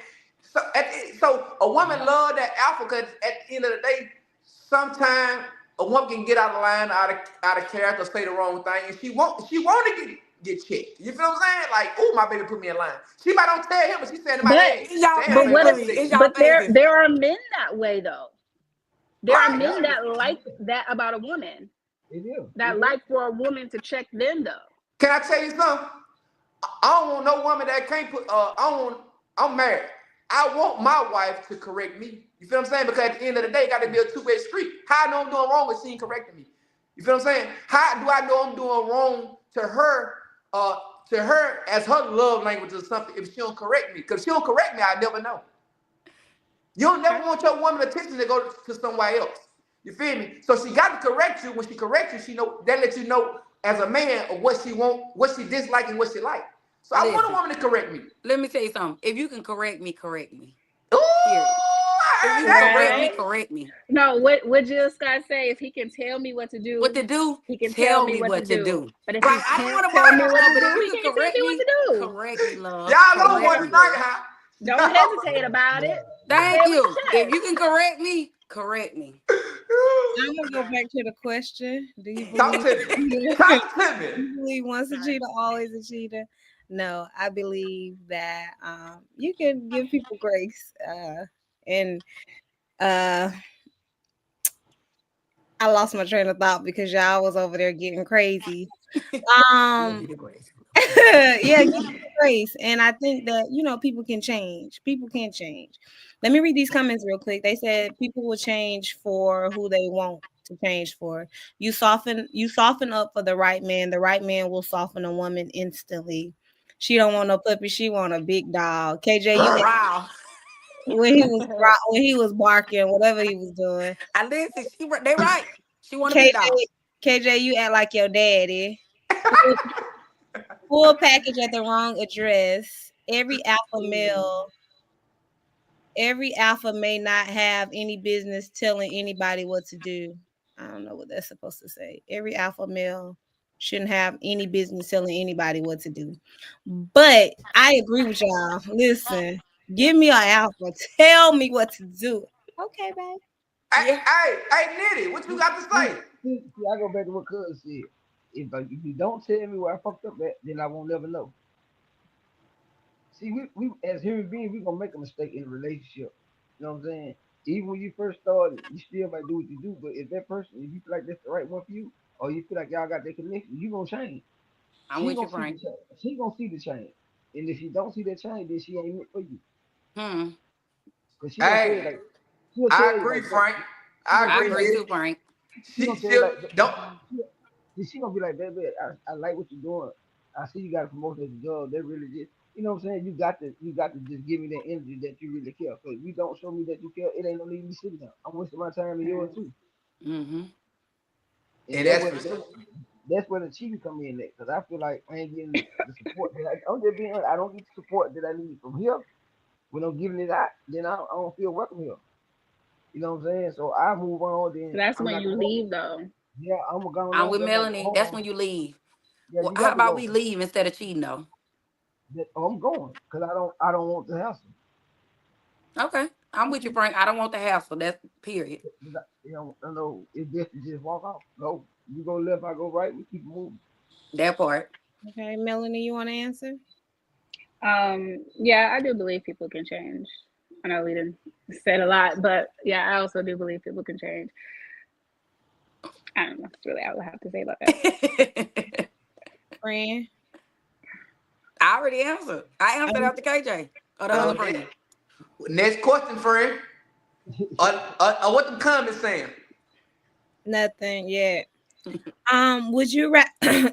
So a woman love that alpha because at the end of the day, sometimes a woman can get out of line, out of character, say the wrong thing, and she want to get checked. You feel what I'm saying? Like, oh, my baby put me in line. She might don't tell him, but she saying in my But head, Y'all "Damn, but baby, what that's bully. if It's sexy." y'all but there faces. there are men that way though. There are men Right. that like that about a woman, It is. that like for a woman to check them though. Can I tell you something? I don't want no woman that can't put. I'm married. I want my wife to correct me. You feel what I'm saying? Because at the end of the day, it got to be a two-way street. How I know I'm doing wrong if she ain't correcting me? You feel what I'm saying? How do I know I'm doing wrong to her? To her as her love language or something if she don't correct me? Because if she don't correct me, I never know. You don't never want your woman attention to go to somebody else. You feel me? So she got to correct you. When she corrects you, she know that lets you know as a man of what she want, what she dislike, and what she like. So I want a Listen, woman to correct me. let me tell you something. If you can correct me, correct me. Ooh, Period. I If heard you can that, correct girl. me, Right? correct me. No, what Jill Scott say? If he can tell me what to What do, to do? he can tell Tell me me what to what to do. do. But if he Right? I don't can't want to tell burn me out, what love, to but if do, you he can can't tell correct me what me, to do. correct me, love. Y'all know Correct one me. tonight, huh? Don't hesitate about it. Say Thank it with you. your If chest. you can correct me, correct me. I'm gonna go back to the question. Do you Talk believe to me. Talk to me. you believe once a cheater, always a cheater? No, I believe that you can give people grace. And uh, I lost my train of thought because y'all was over there getting crazy. Love Um, you, the grace. yeah, give people grace. And I think that, people can change. People can change. Let me read these comments real quick. They said people will change for who they want to change for. You soften up for the right man. The right man will soften a woman instantly. She don't want no puppy. She want a big dog. KJ, Wow. when he was barking, whatever he was doing. I listen. They right. She want a big dog. KJ, KJ, you act like your daddy. Full, full package at the wrong address. Every alpha may not have any business telling anybody what to do. I don't know what that's supposed to say. Every alpha male shouldn't have any business telling anybody what to do. But I agree with y'all. Listen, give me an alpha. Tell me what to do. Okay, babe. Hey, Yeah. hey, Nitty, what you got to say? I go back to what Cuz said. If you don't tell me where I fucked up at, then I won't never know. See, we as human beings, we gonna make a mistake in a relationship. You know what I'm saying? Even when you first started, you still might do what you do. But if that person, if you feel like that's the right one for you, or you feel like y'all got that connection, you gonna change. I'm She with you, gonna see the Frank. change. She gonna see the change. And if she don't see that change, then she ain't meant for you. Hmm. Cause she gonna tell you Hey, like, she'll I tell you agree, like, that- Frank. she I gonna I tell agree, you like, agree too, Nitty. Frank. she She gonna tell you like, don't. she gonna be like, baby, I like what you're doing. I see you got a promotion at the job. They really just, you know what I'm saying? You got to just give me that energy that you really care. Cause if you don't show me that you care, it ain't no need me sitting down. I'm wasting my time and yours too. Mm-hmm. And And that's for that's where the cheating come in at. Cause I feel like I ain't getting the support that I'm just being honest, I don't get the support that I need from here. When I'm giving it out, then I don't feel welcome here. You know what I'm saying? So I move on. So Then that's I'm when not you gonna. leave though. Yeah, I'm gonna go I'm on. with But I'm gonna go Melanie. That's home. when you leave. Yeah, Well, you how got to about we go. leave instead of cheating though? I'm going because I don't want the hassle. Okay. I'm with you, Frank. I don't want the hassle. That's period. I know it's best to just walk off. Go, you go left, I go right. We keep moving. That part. Okay, Melanie, you want to answer? Yeah, I do believe people can change. I know we didn't said a lot, but yeah, I also do believe people can change. I don't know. That's really all I have to say about that. I Friend. already answered. I answered Um, after KJ or the other um, friend. next question, friend. What the comments saying? nothing yet.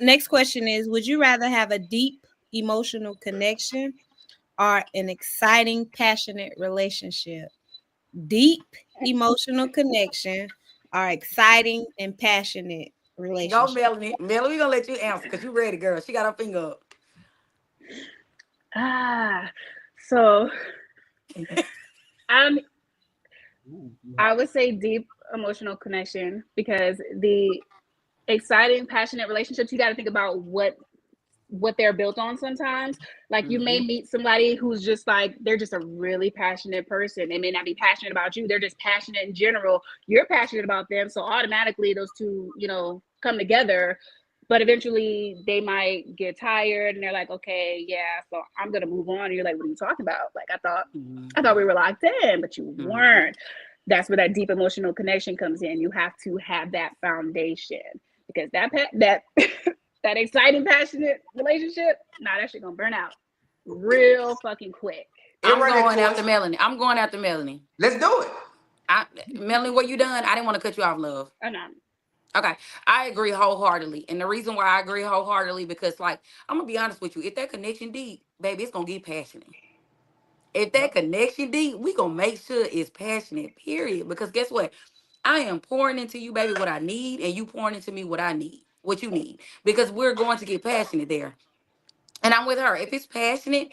Next question is, would you rather have a deep emotional connection or an exciting, passionate relationship? Deep emotional connection or exciting and passionate Go, relationship? Melanie. Melanie, we gonna let you answer because you ready, girl. She got her finger up. Ah, so I'm Ooh, too I hot. would say deep emotional connection because the exciting, passionate relationships, you got to think about what they're built on sometimes. Like you may Mm-hmm. meet somebody who's just like they're just a really passionate person. They may not be passionate about you. They're just passionate in general. You're passionate about them, so automatically those two, come together. But eventually they might get tired and they're like, okay, yeah, so I'm gonna move on. And you're like, what are you talking about? Like I thought we were locked in, but you Mm-hmm. weren't. That's where that deep emotional connection comes in. You have to have that foundation because that that exciting, passionate relationship, nah, that shit gonna burn out real fucking quick. It I'm right there, going after Toys. Melanie. I'm going after Melanie. Let's do it. Melanie, were you done? I didn't want to cut you off, love. I know. Okay, I agree wholeheartedly, and the reason why I agree wholeheartedly because, like, I'm gonna be honest with you. If that connection deep, baby, it's gonna get passionate. If that Yep. connection deep, we gonna make sure it's passionate. Period. Because guess what? I am pouring into you, baby, what I need, and you pouring into me what I need, what you need. Because we're going to get passionate there. And I'm with her. If it's passionate,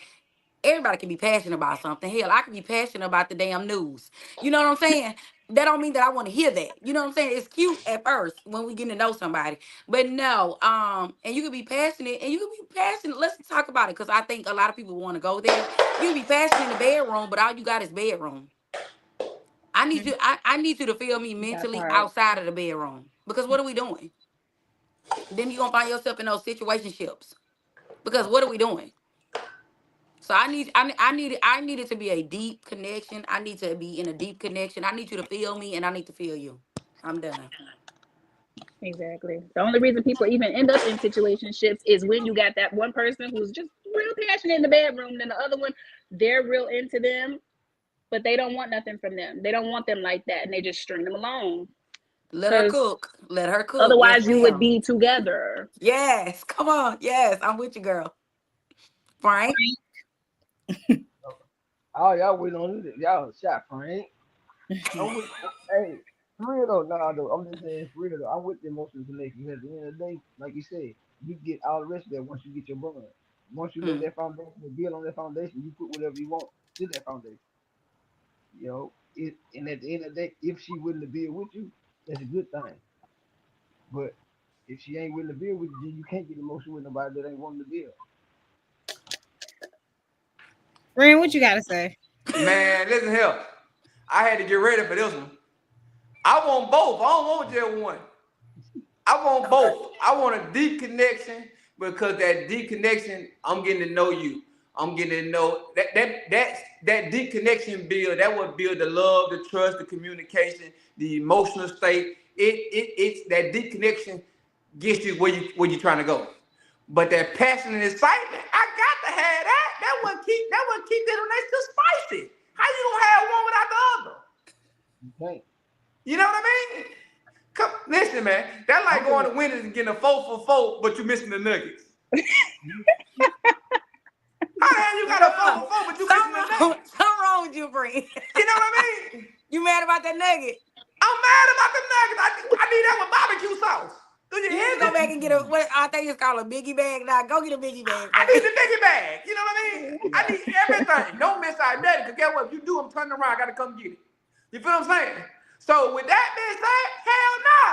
everybody can be passionate about something. Hell, I can be passionate about the damn news. You know what I'm saying? That don't mean that I want to hear that. You know what I'm saying? It's cute at first when we get to know somebody. But no, and you can be passionate and you can be passionate. Let's talk about it because I think a lot of people want to go there. You can be passionate in the bedroom, but all you got is bedroom. I need you to feel me That mentally part. outside of the bedroom. Because what are we doing? Then you're gonna find yourself in those situationships. Because what are we doing? So I need it to be a deep connection. I need to be in a deep connection. I need you to feel me, and I need to feel you. I'm done. Exactly. The only reason people even end up in situationships is when you got that one person who's just real passionate in the bedroom, then the other one, they're real into them, but they don't want nothing from them. They don't want them like that, and they just string them along. Let her Because cook. Let her cook. Yes, otherwise, you would ma'am. be together. Yes. Come on. Yes, I'm with you, girl. Frank. Oh, y'all waiting on it. Y'all shot Frank. I'm with, hey, for real though, nah, though. I'm just saying, for real though. I'm with the emotional connection. Because at the end of the day, like you said, you get all the rest of that once you get your bond. Once you lay Mm. that foundation and build on that foundation, you put whatever you want to that foundation. You know, and at the end of the day, if she willing to build with you, that's a good thing. But if she ain't willing to build with you, then you can't get emotional with nobody that ain't willing to build. Ren, what you gotta say? Man, listen here. I had to get ready for this one. I want both. I don't want just one. I want both. I want a deep connection because that deep connection, I'm getting to know you. I'm getting to know that deep connection build. That would build the love, the trust, the communication, the emotional state. It's that deep connection gets you where you trying to go. But that passion and excitement, I got to have that. That would keep that relationship spicy. How you gonna have one without the other? You can't. You know what I mean? Come, listen, man. That's like I'm going gonna, to Wendy's and getting a 4 for 4, but you missing the nuggets. How the hell you got a 4 for 4, but you missing the nuggets? Something wrong with you, Brent. You know what I mean? You mad about that nugget? I'm mad about the nuggets. I need that with barbecue sauce. Do you You need hear to go me? back and get a what I think it's called a biggie bag. Now go get a biggie bag, I need Brent. the biggie bag. You know what I mean? I yeah. need everything. Don't miss out nothing. Because guess what? If you do, I'm turning around. I got to come get it. You feel what I'm saying? So with that being said, hell nah.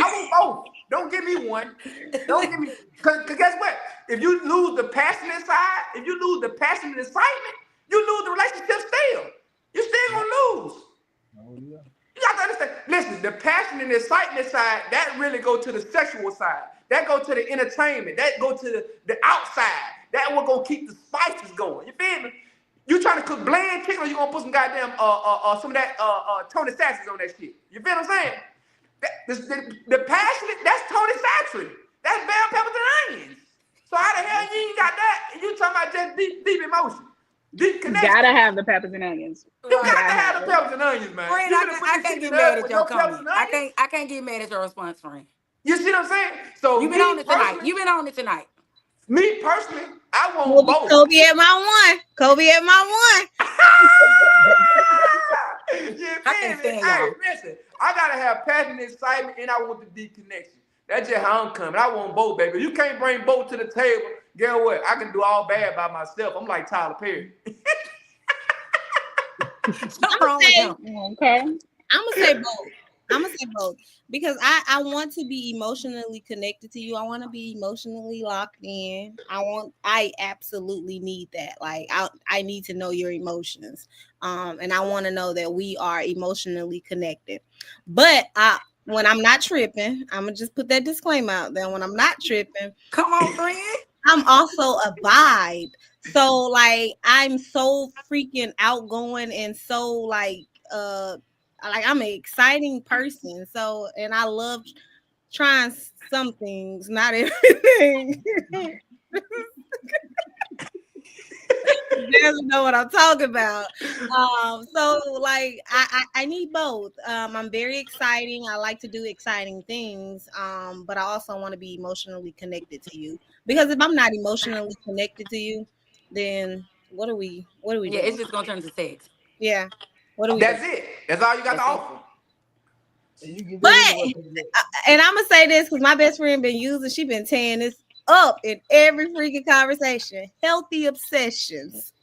I want both. Don't give me one. Don't give me, cause guess what? If you lose the passionate side, if you lose the passion and excitement, you lose the relationship still. You still Yeah. gonna lose. Oh yeah. You got to understand. Listen, the passion and excitement side, that really go to the sexual side. That go to the entertainment. That go to the outside. That will go keep the spices going. You feel me? You trying to cook bland chicken or you gonna put some goddamn some of that Tony Saxon on that shit. You feel what I'm saying? The passionate, that's Tony Saxon. That's bell peppers and onions. So how the hell you ain't got that? And you talking about just deep emotion, deep Gotta connection. have the peppers and onions. You got Right. to Gotta have have the it. peppers and onions, man. Friend, You gonna put I this can't shit get in mad there at with your no peppers comment. and onions? I can't get mad at your response, friend. You see what I'm saying? So You been on it tonight. You personally, been on it tonight. me personally, I want both. Kobe at my one. Kobe at my one. You I feel can't me? stand Hey, y'all. listen, I gotta have passion, excitement, and I want the deep connection. That's just how I'm coming. I want both, baby. You can't bring both to the table. Guess what? I can do all bad by myself. I'm like Tyler Perry. Something I'm gonna wrong with say him. Okay. I'm gonna say both. I'm gonna say both because I want to be emotionally connected to you. I want to be emotionally locked in. I absolutely need that. Like I need to know your emotions. And I want to know that we are emotionally connected. But when I'm not tripping, I'm gonna just put that disclaimer out there. When I'm not tripping, Come on, friend. I'm also a vibe. So like I'm so freaking outgoing and so like I'm an exciting person. So and I love trying some things, not everything. You guys know what I'm talking about. So like I need both. I'm very exciting. I like to do exciting things. But I also want to be emotionally connected to you. Because if I'm not emotionally connected to you, then what are we Yeah, it's doing? just gonna turn to sex. Yeah. What are we doing? That's it. That's all you got to That's it. offer. And you get But that anywhere. 'Cause and I'm gonna say this because my best friend been using, she been tearing this up in every freaking conversation. Healthy obsessions.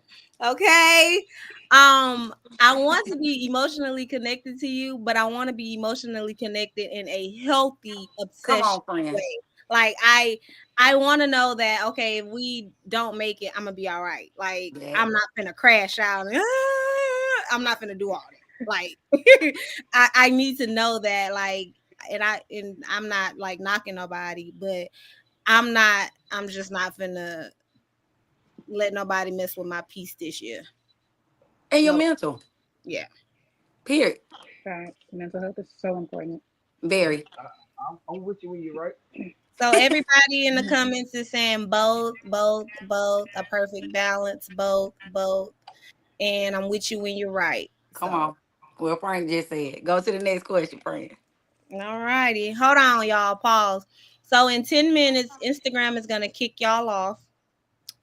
Okay. I want to be emotionally connected to you, but I want to be emotionally connected in a healthy Come obsession on, friend. way. Like I want to know that okay, if we don't make it, I'm gonna be all right. Like Yeah. I'm not gonna crash out and I'm not gonna do all that. Like I need to know that like and I'm not like knocking nobody, but I'm just not finna let nobody mess with my peace this year. And your No. mental. Yeah. Period. Fact. Mental health is so important. Very. I'm with you when you're right. So everybody in the comments is saying both, a perfect balance, both. And I'm with you when you're right. Come So, on. Well, Frank just said. Go to the next question, Frank. all righty. Hold on, y'all. Pause. So in 10 minutes, Instagram is going to kick y'all off.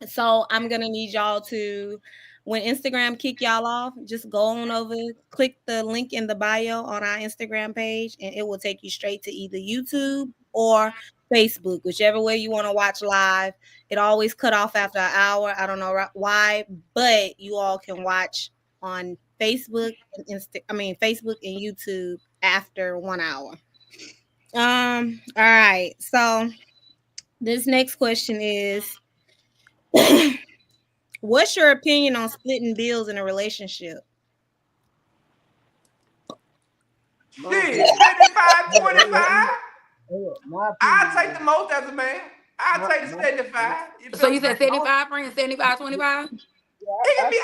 So I'm going to need y'all to, when Instagram kick y'all off, just go on over, click the link in the bio on our Instagram page, and it will take you straight to either YouTube or Facebook, whichever way you want to watch live. It always cut off after an hour. I don't know why, but you all can watch on Facebook and Facebook and YouTube after 1 hour. All right. So this next question is what's your opinion on splitting bills in a relationship? Shit, 75, 25. My I'll opinion take the most as a man. I'll take the 75. So you me? said 75, Frank? 75, 25? It can be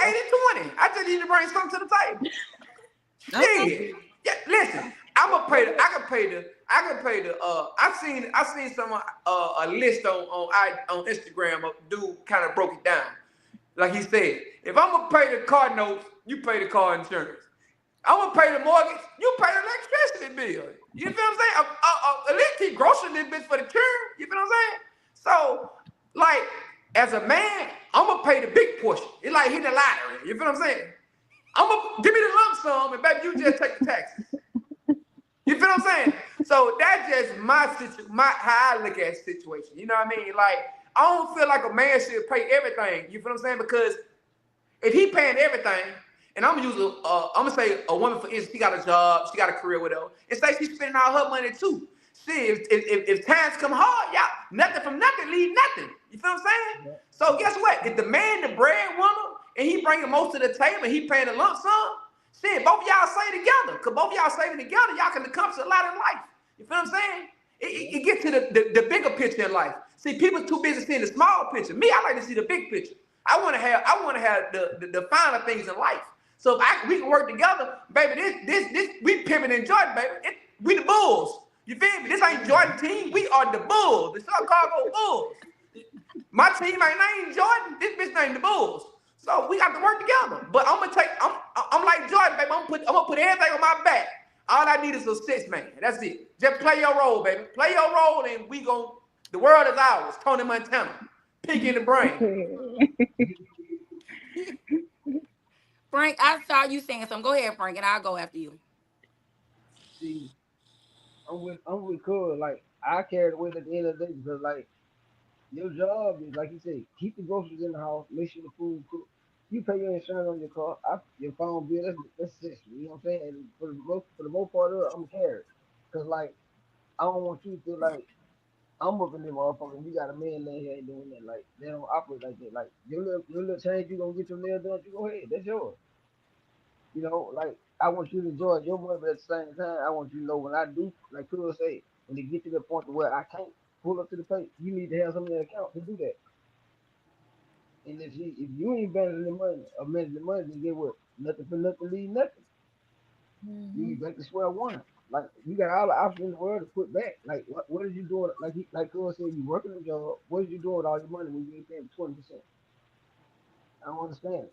80-20. I just need to bring something to the table. Okay. Yeah, listen. I can pay the. I seen some a list on Instagram. A dude kind of broke it down. Like he said, if I'm gonna pay the car notes, you pay the car insurance. I'm gonna pay the mortgage, you pay the electricity bill. You feel what I'm saying? At least keep grocery this bitch for the churn. You feel what I'm saying? So, like, as a man, I'm gonna pay the big portion. It's like hitting the lottery. You feel what I'm saying? I'm gonna give me the lump sum, and baby, you just take the taxes. You feel what I'm saying? So that's just how I look at the situation. You know what I mean? Like, I don't feel like a man should pay everything. You feel what I'm saying? Because if he paying everything, and I'm gonna say a woman, for instance, she got a job, she got a career, whatever. It's like she's spending all her money too. See, if times come hard, y'all, nothing from nothing leave nothing. You feel what I'm saying? Yeah. So guess what? If the man, the breadwinner, and he bringing most of the table, and he paying the lump sum, shit, both of y'all save together. Cause both of y'all saving together, y'all can accomplish a lot in life. You feel what I'm saying? It gets to the bigger picture in life. See, people too busy seeing the small picture. Me, I like to see the big picture. I want to have the finer things in life. So if we can work together, baby, this we pivot in Jordan, baby. We the Bulls. You feel me? This ain't Jordan team. We are the Bulls, the Chicago Bulls. My team ain't named Jordan. This bitch named the Bulls. So we got to work together. But I'm like Jordan, baby. I'm gonna put everything on my back. All I need is a 6-man. That's it. Just play your role, baby. Play your role, and the world is ours. Tony Montana. Pig in the brain. Frank, I saw you saying something. Go ahead, Frank, and I'll go after you. See, I'm with Cole. Like, I carry the weight at the end of the day because, like, your job is, like you say, keep the groceries in the house, make sure the food cooked. You pay your insurance on your car, your phone bill. That's it. You know what I'm saying? And for the most part of it, I'm carried. Cause like, I don't want you to feel like I'm up in there, motherfucker. You got a man laying here ain't doing that. Like, they don't operate like that. Like, your little change, you gonna get your nail done. You go ahead. That's yours. You know, like, I want you to enjoy your money, but at the same time, I want you to know when I do, like Kura say, when they get to the point where I can't pull up to the plate, you need to have something in the account to do that. And if you ain't managing the money or managing the money, then get what? Nothing for nothing, leave nothing. You be back to square one. Like, you got all the options in the world to put back. Like, what are you doing? Like Kura said, you working a job. What are you doing with all your money when you ain't paying 20%? I don't understand it.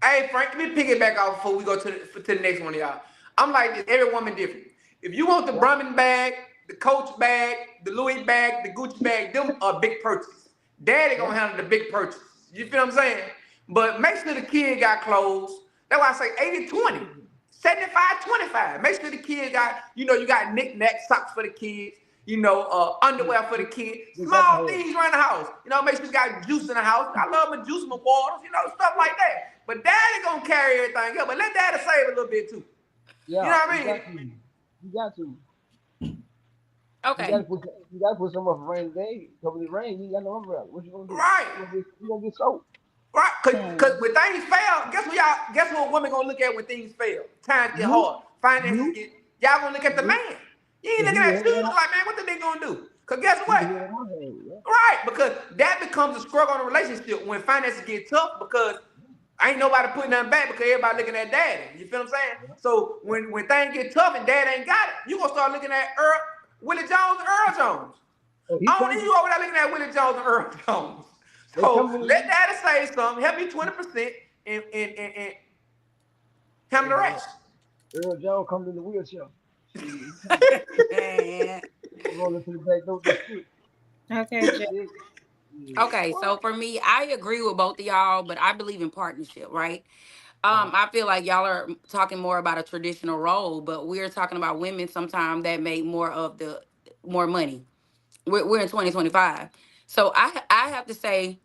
Hey, Frank, let me pick it back off before we go to the next one, y'all. I'm like this. Every woman different. If you want the Brahmin bag, the Coach bag, the Louis bag, the Gucci bag, them are big purchases. Daddy gonna handle the big purchases. You feel what I'm saying? But make sure the kid got clothes. That's why I say 80-20, 75-25. Make sure the kid got, you got knick-knack socks for the kids. Underwear for the kids. Small things around the house. Make sure you got juice in the house. I love my juice, my waters, stuff like that. But daddy gonna carry everything else. But let daddy save a little bit too. Yeah, you know what I mean? You got to. Okay. You gotta put some up for rainy day. Cover the rain, you got no umbrella. What you gonna do? Right. You gonna get soaked. Right, cause when things fail, guess what women gonna look at when things fail? Times get hard, finances get. Y'all gonna look at the man. You ain't looking at shoes like, man, what the nigga gonna do? Because guess You can what? hear it out here, yeah. Right, because that becomes a struggle in a relationship when finances get tough because ain't nobody putting nothing back because everybody looking at daddy. You feel what I'm saying? So when things get tough and dad ain't got it, you gonna start looking at Willie Jones and Earl Jones. Oh, he I don't need coming. you over there looking at Willie Jones and Earl Jones. They So coming. let daddy say something, help me 20% and handle the Hey, rest. Earl Jones coming in the wheelchair. He Man. rolling to the back door with the stick. Okay, Jay. Yeah. Yeah. Okay, so for me, I agree with both of y'all, but I believe in partnership, right? Uh-huh. I feel like y'all are talking more about a traditional role, but we're talking about women sometimes that make more money. We're in 2025. So I have to say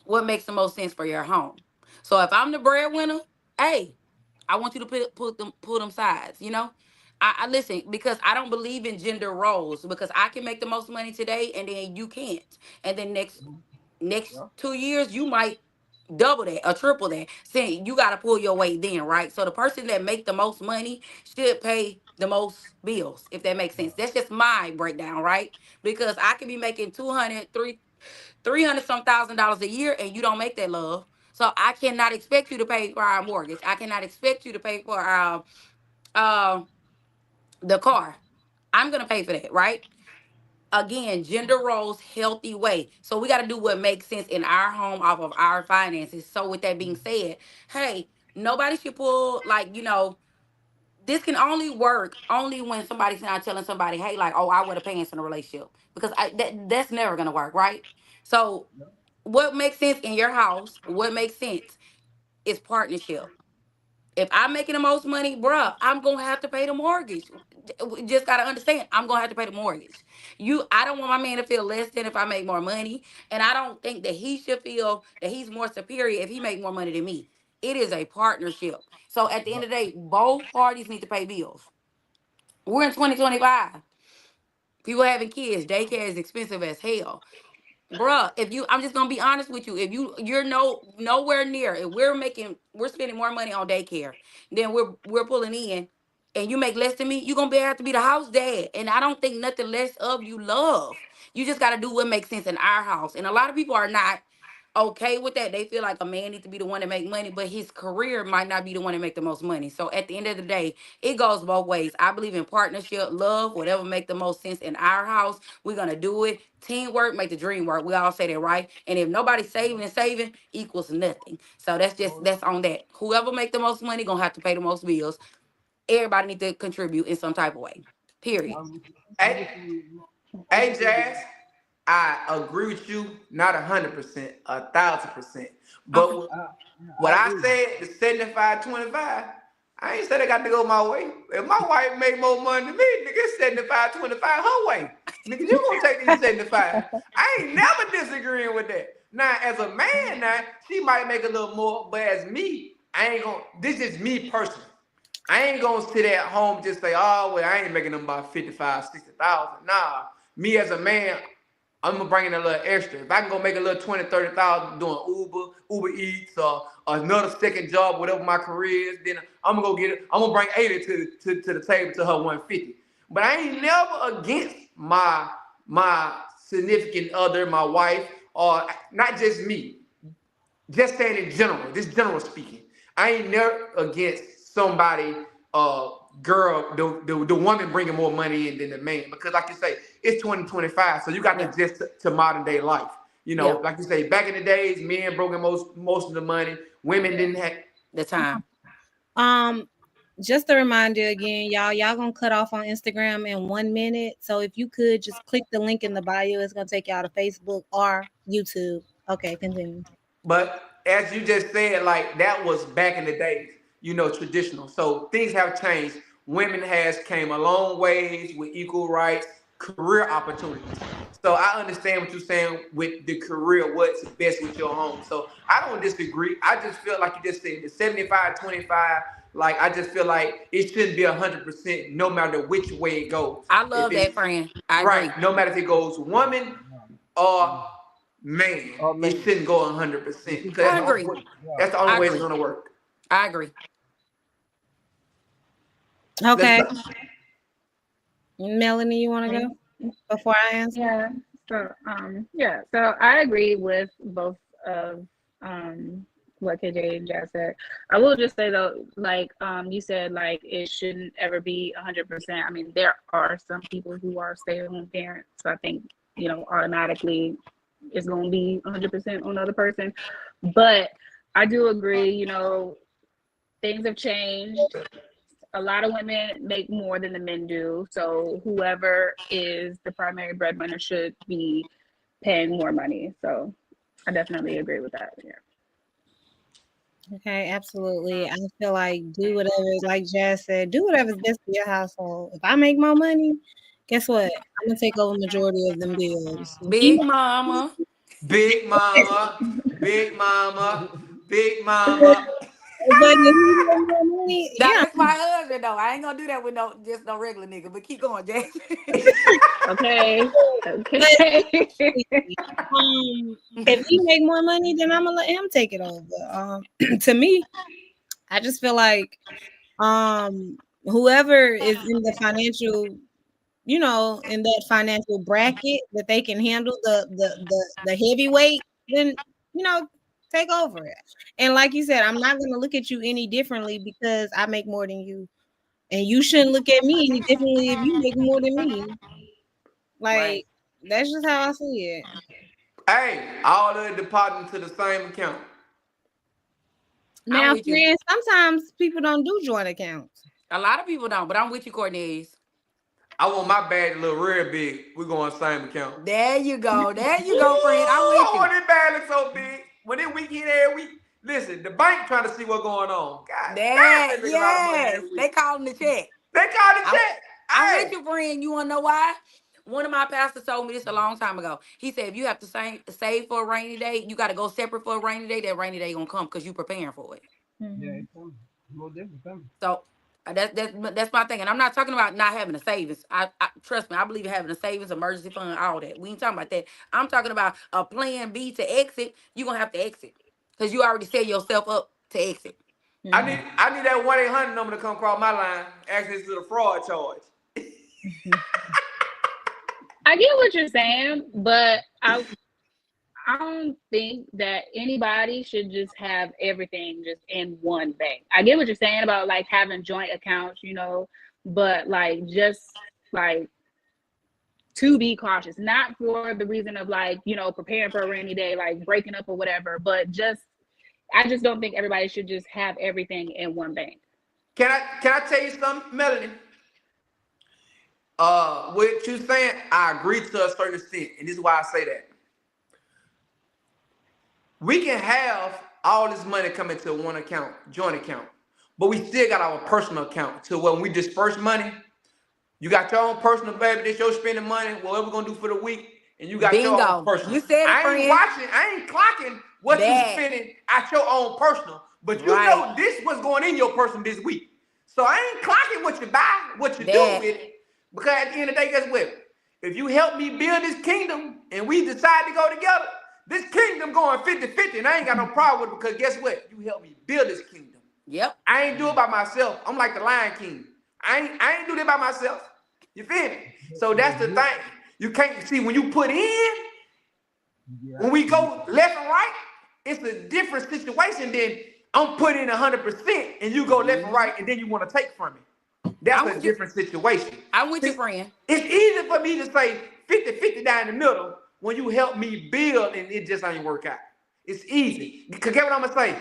what makes the most sense for your home. So if I'm the breadwinner, hey, I want you to put them sides, you know? I listen because I don't believe in gender roles because I can make the most money today and then you can't. And then next Yeah. 2 years you might double that or triple that. Saying you got to pull your weight then, right? So the person that make the most money should pay the most bills, if that makes sense. That's just my breakdown, right? Because I could be making 300 some $1,000s a year and you don't make that, love. So I cannot expect you to pay for our mortgage. I cannot expect you to pay for our um the car. I'm gonna pay for that, right? Again, gender roles, healthy way. So we got to do what makes sense in our home off of our finances. So with that being said, hey, nobody should pull this can only work only when somebody's not telling somebody, hey, like, oh, I wear the pants in a relationship because that's never gonna work, right? So Yeah. what makes sense in your house? What makes sense is partnership. If I'm making the most money, bruh, I'm gonna have to pay the mortgage. We just gotta understand, I'm gonna have to pay the mortgage. I don't want my man to feel less than if I make more money, and I don't think that he should feel that he's more superior if he make more money than me. It is a partnership. So at the Yeah. end of the day, both parties need to pay bills. We're in 2025. People having kids, daycare is expensive as hell. Bruh, I'm just gonna be honest with you. If you're nowhere near, if we're spending more money on daycare than we're pulling in, and you make less than me, you're gonna have to be the house dad. And I don't think nothing less of you, love. You just gotta do what makes sense in our house. And a lot of people are not okay with that. They feel like a man needs to be the one to make money, but his career might not be the one to make the most money. So at the end of the day, it goes both ways. I believe in partnership, love, whatever make the most sense in our house. We're gonna do it. Teamwork make the dream work. We all say that, right? And if nobody's saving and saving equals nothing. So Oh, that's on that. Whoever make the most money gonna have to pay the most bills. Everybody need to contribute in some type of way. Period. I'm with you. I'm with Hey, you. I'm hey, with you. Jazz, I agree with you, not 100%, 1,000%. Okay. But I, what I I agree. said, the 75-25, I ain't said I got to go my way. If my wife make more money than me, nigga, it's 75-25 her way. Nigga, you gonna take these 75. I ain't never disagreeing with that. Now, as a man, now, she might make a little more, but as me, I ain't gonna, this is me personally. I ain't gonna sit at home and just say, oh, well, I ain't making them about 55, 60,000. Nah, me as a man, I'm gonna bring in a little extra. If I can go make a little 20, 30,000 doing Uber Eats, or another second job, whatever my career is, then I'm gonna go get it. I'm gonna bring 80 to the table to her 150. But I ain't never against my significant other, my wife, or not just me. Just saying in general, this general speaking. I ain't never against somebody, girl, the woman bringing more money in than the man. Because like you say, it's 2025, so you got to Yeah. adjust to modern day life. You know, Yeah. like you say, back in the days, men broke in most of the money. Women didn't have. The time. Um, just a reminder again, y'all gonna cut off on Instagram in 1 minute. So if you could just click the link in the bio, it's gonna take y'all to Facebook or YouTube. Okay, continue. But as you just said, like that was back in the days, traditional. So things have changed. Women has came a long ways with equal rights, career opportunities. So I understand what you're saying with the career, what's best with your home. So I don't disagree. I just feel like you just said the 75-25. Like I just feel like it shouldn't be 100% no matter which way it goes. I If love that, it's friend. I right, agree. no matter if it goes woman or man, Oh it man, shouldn't go 100% because I agree. yeah, that's the only I way it's agree. gonna work. I agree. Let's Okay, go. Melanie, you want to Okay. go? before I answer? Yeah. So I agree with both of what KJ and Jazz said. I will just say though, like you said, like it shouldn't ever be 100%. I mean, there are some people who are stay-at-home parents, so I think automatically it's going to be 100% on the other person. But I do agree. Things have changed. A lot of women make more than the men do. So whoever is the primary breadwinner should be paying more money. So I definitely agree with that. Yeah. Okay, absolutely. I feel like do whatever, like Jazz said, do whatever's best for your household. If I make more money, guess what? I'm gonna take over majority of them bills. If Big mama. Big mama, big mama, big mama. but if you make more money, Now yeah, that's my husband though. I ain't gonna do that with no regular nigga. But keep going, Jason. Okay. but Okay. if he make more money, then I'm gonna let him take it over. To me, I just feel like whoever is in the financial, in that financial bracket that they can handle the heavyweight, then take over it. And like you said, I'm not gonna look at you any differently because I make more than you, and you shouldn't look at me any differently if you make more than me. Right. Like that's just how I see it. Hey, all of it depositing to the same account. I'm Now, with you. friends, sometimes people don't do joint accounts. A lot of people don't, but I'm with you, Cornelius. I want my bag to look real big. We going same account. There you go. There you Ooh, go, friend. I'm I with want you. it bag look so big. When it weekend every week, listen, the bank trying to see what's going on. God damn, That they make a lot of money yes. every They week. calling the check. They call the I'm, check. I'm with Hey, you, friend. You wanna know why? One of my pastors told me this a long time ago. He said, if you have to save for a rainy day, you got to go separate for a rainy day. That rainy day gonna come because you preparing for it. Yeah, Mhm. it's coming. No different coming. So that's my thing. And I'm not talking about not having a savings. I trust me, I believe in having a savings, emergency fund, all that. We ain't talking about that. I'm talking about a plan B to exit. You're gonna have to exit. Because you already set yourself up to exit. I need Mhm. I need that 1-800 number to come across my line. Access to the fraud charge. Mhm. I get what you're saying, but I don't think that anybody should just have everything just in one bank. I get what you're saying about like having joint accounts, but like just like to be cautious, not for the reason of like, preparing for a rainy day, like breaking up or whatever, but I just don't think everybody should just have everything in one bank. Can I tell you something, Melanie? What you saying, I agree to a certain extent, and this is why I say that. We can have all this money come into one account, joint account, but we still got our personal account. So when we disperse money, you got your own personal baby, that's your spending money, whatever we're gonna do for the week, and you got your own Bingo. personal. You said it, I ain't friend. watching, I ain't clocking what you That spending at your own personal, but you right. know this what's going in your personal this week. So I ain't clocking what you buy, what you do That with it, because at the end of the day, guess what? If you help me build this kingdom and we decide to go together, this kingdom going 50-50, and I ain't got no problem with it because guess what? You help me build this kingdom. yep. I ain't do it by myself. I'm like the Lion King. I ain't do that by myself. You feel me? So that's the thing. You can't see when you put in, Yeah. when we go left and right, it's a different situation than I'm putting 100% and you go left and Mhm. right and then you want to take from me. That's I'm a with you. different situation. I'm with you, See, friend. it's easy for me to say 50-50 down the middle when you help me build and it just ain't work out. It's easy. Because get what I'm going to say?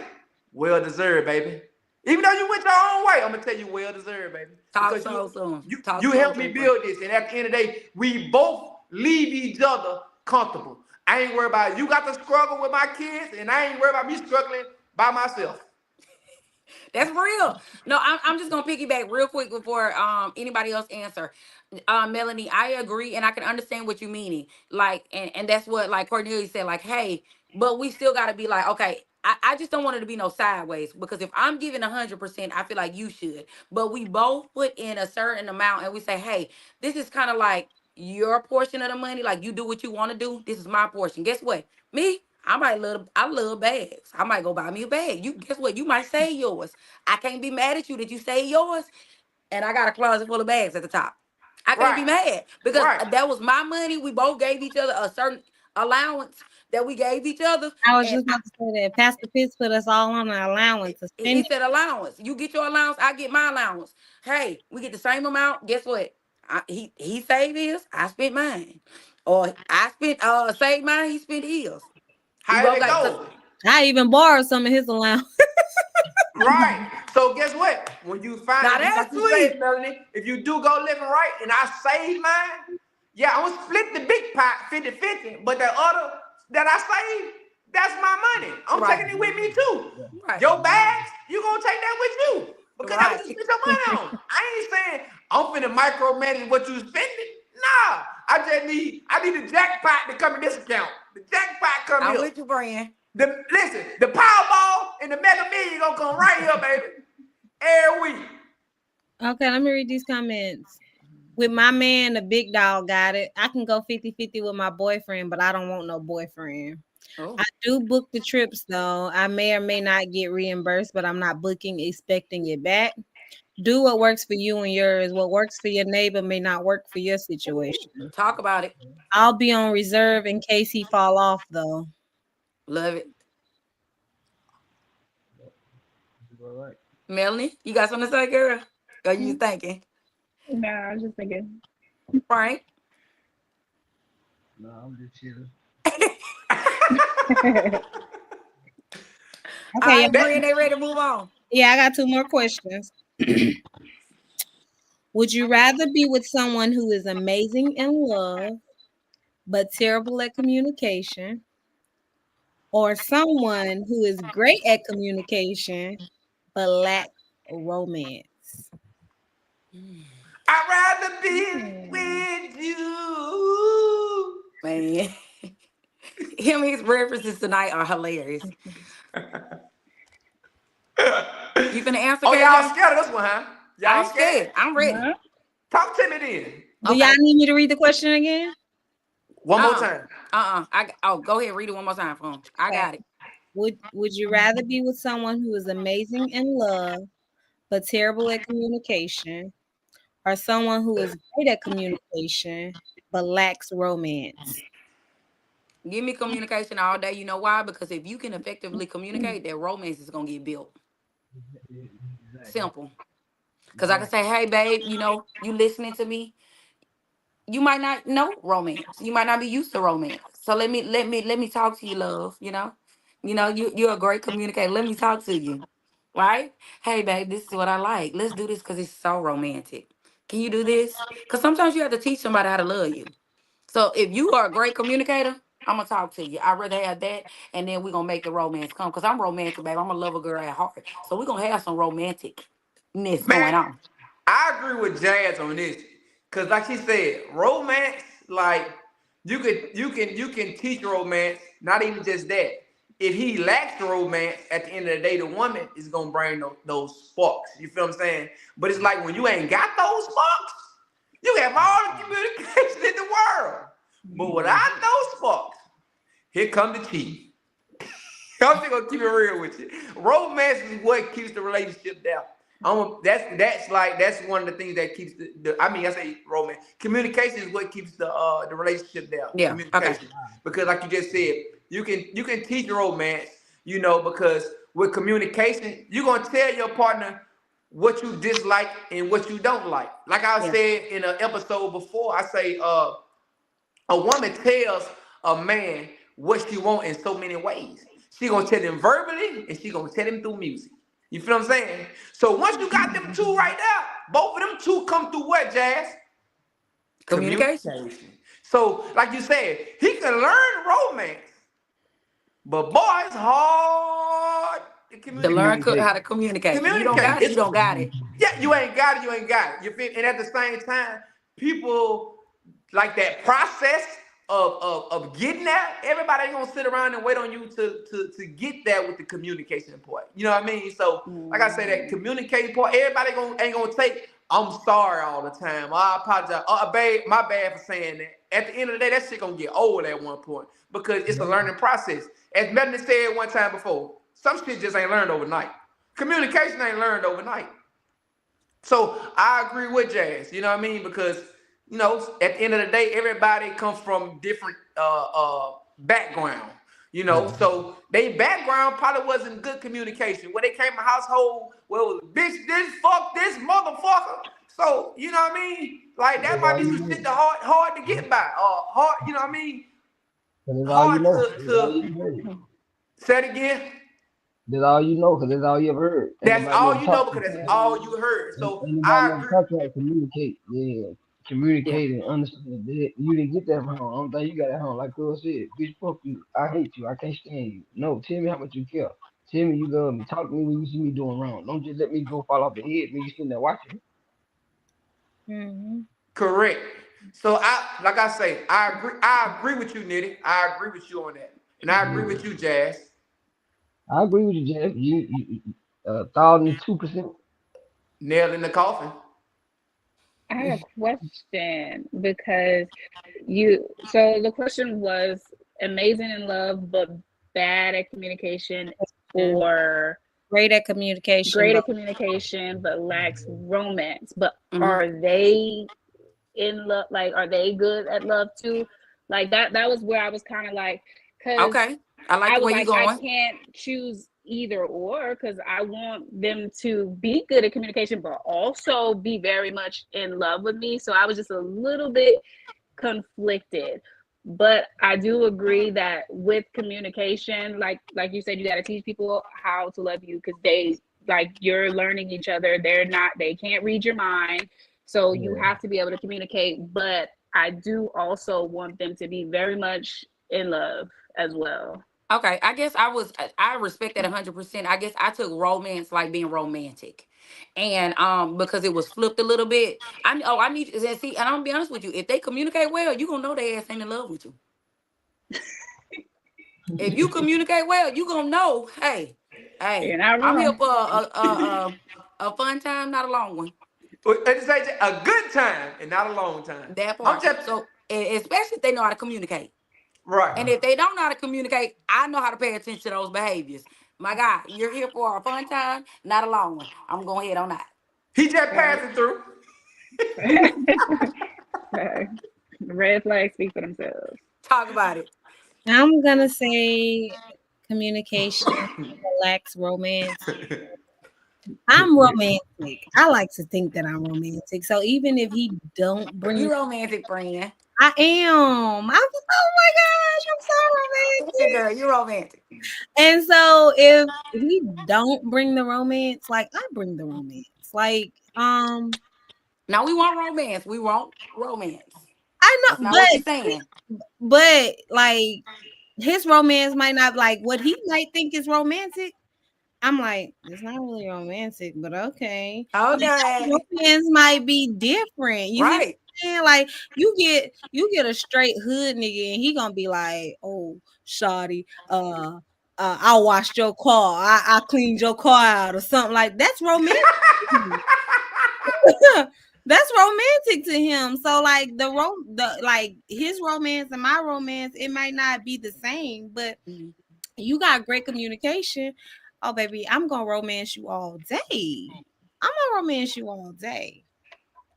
Well deserved, baby. Even though you went your own way, I'm going to tell you well deserved, baby. Talk Because so soon. you, Talk you so helped me soon, friend. build this. And at the end of the day, we both leave each other comfortable. I ain't worried about you got to struggle with my kids, and I ain't worried about me struggling by myself. That's real. No, I'm just gonna piggyback real quick before anybody else answer. Melanie, I agree and I can understand what you meaning. Like, and that's what like Cornelia said, like, hey, but we still gotta be like, okay, I just don't want it to be no sideways because if I'm giving 100%, I feel like you should. But we both put in a certain amount and we say, hey, this is kind of like your portion of the money. Like you do what you want to do. This is my portion. Guess what? Me, I love bags. I might go buy me a bag. You guess what? You might say yours. I can't be mad at you that you say yours, and I got a closet full of bags at the top. I can't be Right. mad because Right. that was my money. We both gave each other a certain allowance that we gave each other, I was and just about to say that Pastor Pitts put us all on an allowance to he spend. said allowance. You get your allowance, I get my allowance. Hey, we get the same amount. Guess what? He saved his, I spent mine, or I spent saved mine. He spent his. We However both it got because goes. I even borrowed some of his allowance. Right. So guess what? When you find now if you like that's you say, sweet. Melanie, if you do go living right and I save mine, yeah, I'm gonna split the big pot 50-50, but the other that I saved, that's my money. I'm Right, taking it with me too. right, Your bags, you gonna take that with you. Because that's what you right. spend your money on. I ain't saying I'm finna micromanage what you spending. Nah. I need the jackpot to come in this account. The jackpot come I'm here. with you, Brian. Listen, the Powerball and the Mega Million gonna come right here, baby. Every week. Okay, let me read these comments. With my man, the big dog got it. I can go 50-50 with my boyfriend, but I don't want no boyfriend. Oh, I do book the trips though. I may or may not get reimbursed, but I'm not booking expecting it back. Do what works for you and yours. What works for your neighbor may not work for your situation. talk about it. I'll be on reserve in case he fall off though. Love it. All right. Melanie, you got something to say, girl? Are you thinking? No, I was just thinking. Frank? No, I'm just chilling. All Okay, right, Brian, they ready to move on. yeah, I got two more questions. Would you rather be with someone who is amazing in love but terrible at communication, or someone who is great at communication but lacks romance? I'd rather be with you. Man. His references tonight are hilarious. You finna answer, Oh, y'all KJ? scared of this one, huh? I Y'all ain't scared. I'm ready. Huh? Talk to me then. Do Okay. y'all need me to read the question again? One more time. Go ahead, read it one more time for him. I Okay. got it. Would you rather be with someone who is amazing in love but terrible at communication, or someone who is great at communication but lacks romance? Give me communication all day. You know why? Because if you can effectively communicate, that romance is gonna get built. Exactly. Simple. Because I can say, hey, babe, you listening to me? You might not know romance. You might not be used to romance. So let me talk to you, love. You're a great communicator. Let me talk to you. Right? Hey, babe, this is what I like. Let's do this because it's so romantic. Can you do this? Because sometimes you have to teach somebody how to love you. So if you are a great communicator, I'm gonna talk to you. I'd rather have that, and then we're gonna make the romance come. Because I'm romantic, babe. I'm a lover girl at heart. So we're gonna have some romanticness going Man, on. I agree with Jazz on this. Cause like she said, romance, like you can teach romance, not even just that. If he lacks the romance, at the end of the day, the woman is gonna bring those sparks. You feel what I'm saying? But it's like when you ain't got those sparks, you have all the communication in the world. But without those sparks, here come the cheat. I'm just gonna keep it real with you. Romance is what keeps the relationship down. That's one of the things that keeps I say romance. Communication is what keeps the relationship down. Yeah. Okay. Communication. Because like you just said, you can teach romance, because with communication, you're gonna tell your partner what you dislike and what you don't like. Like I Yeah. said in an episode before, I say a woman tells a man what she wants in so many ways. She gonna tell him verbally and she gonna tell him through music. You feel what I'm saying? So once you got them two right there, both of them two come through what, Jazz? Communication. So, like you said, he can learn romance, but boy, it's hard to To learn communicate. how to communicate. You don't Communicate. got it. You don't got it. Yeah, you ain't got it. You ain't got it. You feel? And at the same time, people like that process of getting that. Everybody ain't gonna sit around and wait on you to get that with the communication part. You know what I mean? So, like I say, that communicating part, everybody ain't gonna take. I'm sorry all the time. I apologize. Babe, my bad for saying that. At the end of the day, that shit gonna get old at one point because it's a learning process. As Melanie said one time before, some shit just ain't learned overnight. Communication ain't learned overnight. So I agree with Jazz, you know what I mean? Because you know, at the end of the day, everybody comes from different background. You know, so their background probably wasn't good communication. When they came to household, well, bitch, this fuck this motherfucker. So you know what I mean? Like that That's might all be you some know. shit that hard to get by, hard. You know what I mean? Cause that's all you Hard know. That's all to you heard. say it again. That's all you know, cause that's all you ever heard. Ain't That's nobody all never you know talked to because you. that's Yeah. all you heard. So Ain't nobody I never agree. talked to you how to communicate. Yeah, Yeah. communicate and understand. You didn't get that from home. I don't think you got it home. Like Cuz said, bitch, fuck you. I hate you. I can't stand you. No, tell me how much you care. Tell me you love me. Talk to me when you see me doing wrong. Don't just let me go fall off the head when you sitting there watching. Mm-hmm. Correct. So like I say, I agree with you, Nitty. I agree with you on that. And I agree Yeah, with you, Jazz. I agree with you, Jeff. You 1,002%. Nail in the coffin. I had a question because so the question was amazing in love but bad at communication, or Great at communication, great but at communication but lacks romance. But Mhm. are they in love? Like, are they good at love too? Like that was where I was kind of like, because Okay. I like I the was way you like, I going. can't choose either or, because I want them to be good at communication, but also be very much in love with me. So I was just a little bit conflicted. But I do agree that with communication, like you said, you got to teach people how to love you, because you're learning each other. They can't read your mind. So you Yeah. have to be able to communicate. But I do also want them to be very much in love as well. Okay, I respect that 100%. I guess I took romance like being romantic. And because it was flipped a little bit. I need to see, and I'm gonna be honest with you, if they communicate well, you gonna know their ass ain't in love with you. If you communicate well, you gonna know, You're hey, not I'm here wrong. for a fun time, not a long one. Let's say a good time and not a long time. That I'm part. just So especially if they know how to communicate. And right. if they don't know how to communicate, I know how to pay attention to those behaviors. My God, you're here for a fun time, not a long one. I'm going ahead on that. He just Right. passing through. Right. The red flags speak for themselves. Talk about it. I'm gonna say communication lacks romance. I'm romantic. I like to think that I'm romantic. So even if he don't bring, You romantic, friend. I am. Oh my gosh, I'm so Yeah, romantic. girl, you romantic. And so if he don't bring the romance, like I bring the romance. Like Now we want romance. We want romance. I That's know, not what you're saying. but like his romance might not like what he might think is romantic. I'm like, it's not really romantic, but okay. Like Okay. romance might be different. You see what Right. I'm saying? Like you get a straight hood nigga and he gonna be like, oh, shawty, I washed your car, I cleaned your car out or something like that's romantic. That's romantic to him. So like the like his romance and my romance, it might not be the same, but Mhm. you got great communication. Oh, baby, I'm gonna romance you all day. I'm gonna romance you all day.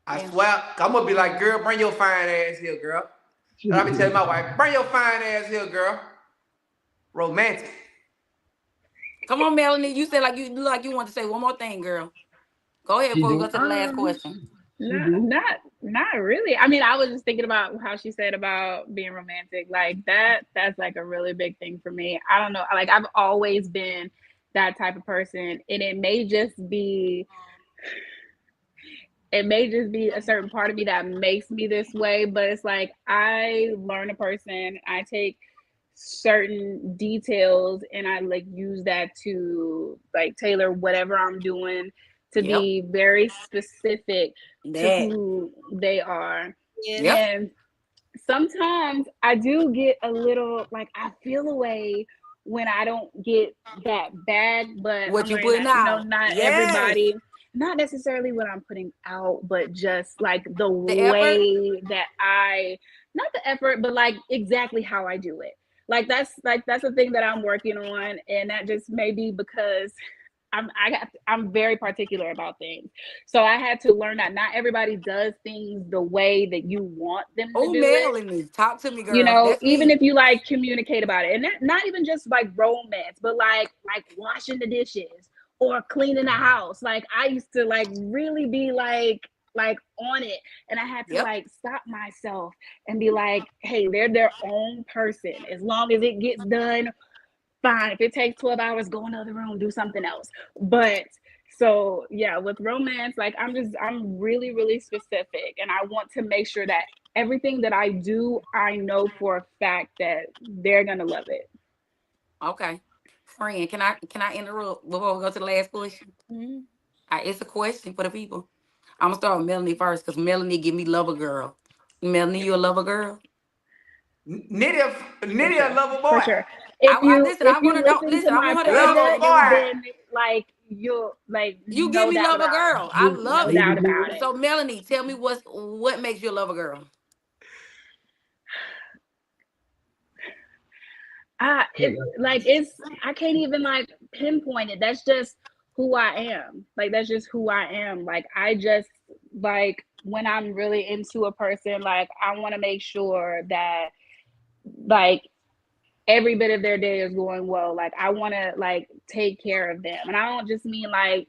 I Yeah. swear, I'm gonna be like, girl, bring your fine ass here, girl. And I be telling my wife, bring your fine ass here, girl. Romantic. Come on, Melanie. You said like you want to say one more thing, girl. Go ahead She before we go do. to the last question. She Not, do. not, not really. I mean, I was just thinking about how she said about being romantic. Like that, that's like a really big thing for me. I don't know. Like I've always been that type of person, and it may just be a certain part of me that makes me this way, but it's like I learn a person, I take certain details and I like use that to like tailor whatever I'm doing to Yep. be very specific to That. who they are. Yes. Yep. And sometimes I do get a little like I feel a way when I don't get that back, but What I'm you learning putting that, out? not Yes. everybody, not necessarily what I'm putting out, but just like the The effort. way that not the effort, but like exactly how I do it. Like that's the thing that I'm working on. And that just may be because I'm very particular about things. So I had to learn that not everybody does things the way that you want them to Oh, do it. Melanie, talk to me, You girl. know, That's even me. if you like communicate about it, and that, not even just like romance, but like washing the dishes or cleaning the house. Like I used to like really be like on it, and I had to Yep. like stop myself and be like, hey, they're their own person. As long as it gets done, fine. If it takes 12 hours, go in the other room, do something else. But so yeah, with romance, like I'm really, really specific, and I want to make sure that everything that I do, I know for a fact that they're gonna love it. Okay. Friend, can I interrupt before we go to the last question? Mhm. It's a question for the people. I'm gonna start with Melanie first because Melanie give me love a girl. Melanie, you a lover girl? Nitty, For Nitty a sure. lover For boy. sure. I listen. If I want you to know. listen to Listen, I my want her to answer. Lover project, boy. then like you'll like You give no me doubt love a about it. girl. I love No it. doubt about it. So Melanie, tell me what makes you a lover girl? Hey, It's I can't even like pinpoint it. That's just who I am. Like that's just who I am. Like I just like when I'm really into a person, like I want to make sure that like every bit of their day is going well. Like I want to like take care of them, and I don't just mean like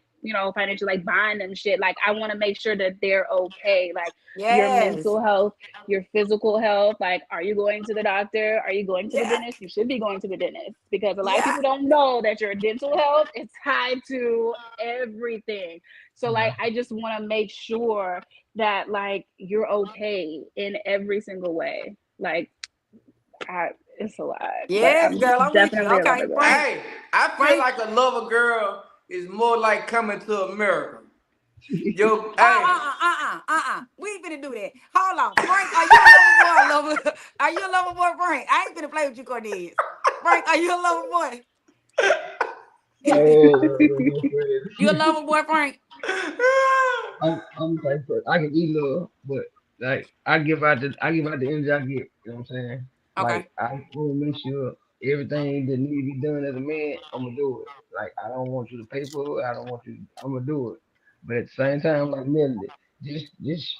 financially, like buying them shit. Like I want to make sure that they're okay. Like your Yes. mental health, your physical health. Like, are you going to the doctor? Are you going to the Yeah. dentist? You should be going to the dentist because a lot of Yeah. people don't know that your dental health is tied to everything. So like I just want to make sure that like you're okay in every single way. Like I, it's a lot, but Yes, I'm girl. I'm with you. definitely a Okay, lover girl. Frank. Hey, I feel Frank. like a lover girl is more like coming to America. Yo, Oh, hey, We ain't finna do that. Hold on, Frank. Are you a lover boy? Or lover? Are you a lover boy, Frank? I ain't finna play with you, Cornelius. Frank, are you a lover boy? oh, You a lover boy, Frank? I'm the type of person, I can eat love, but like I give out the energy I get. You know what I'm saying? Okay. Like I want to make sure everything that need to be done as a man, I'm gonna do it. Like I don't want you to pay for it. I don't want you. I'm gonna do it. But at the same time, like Melody, just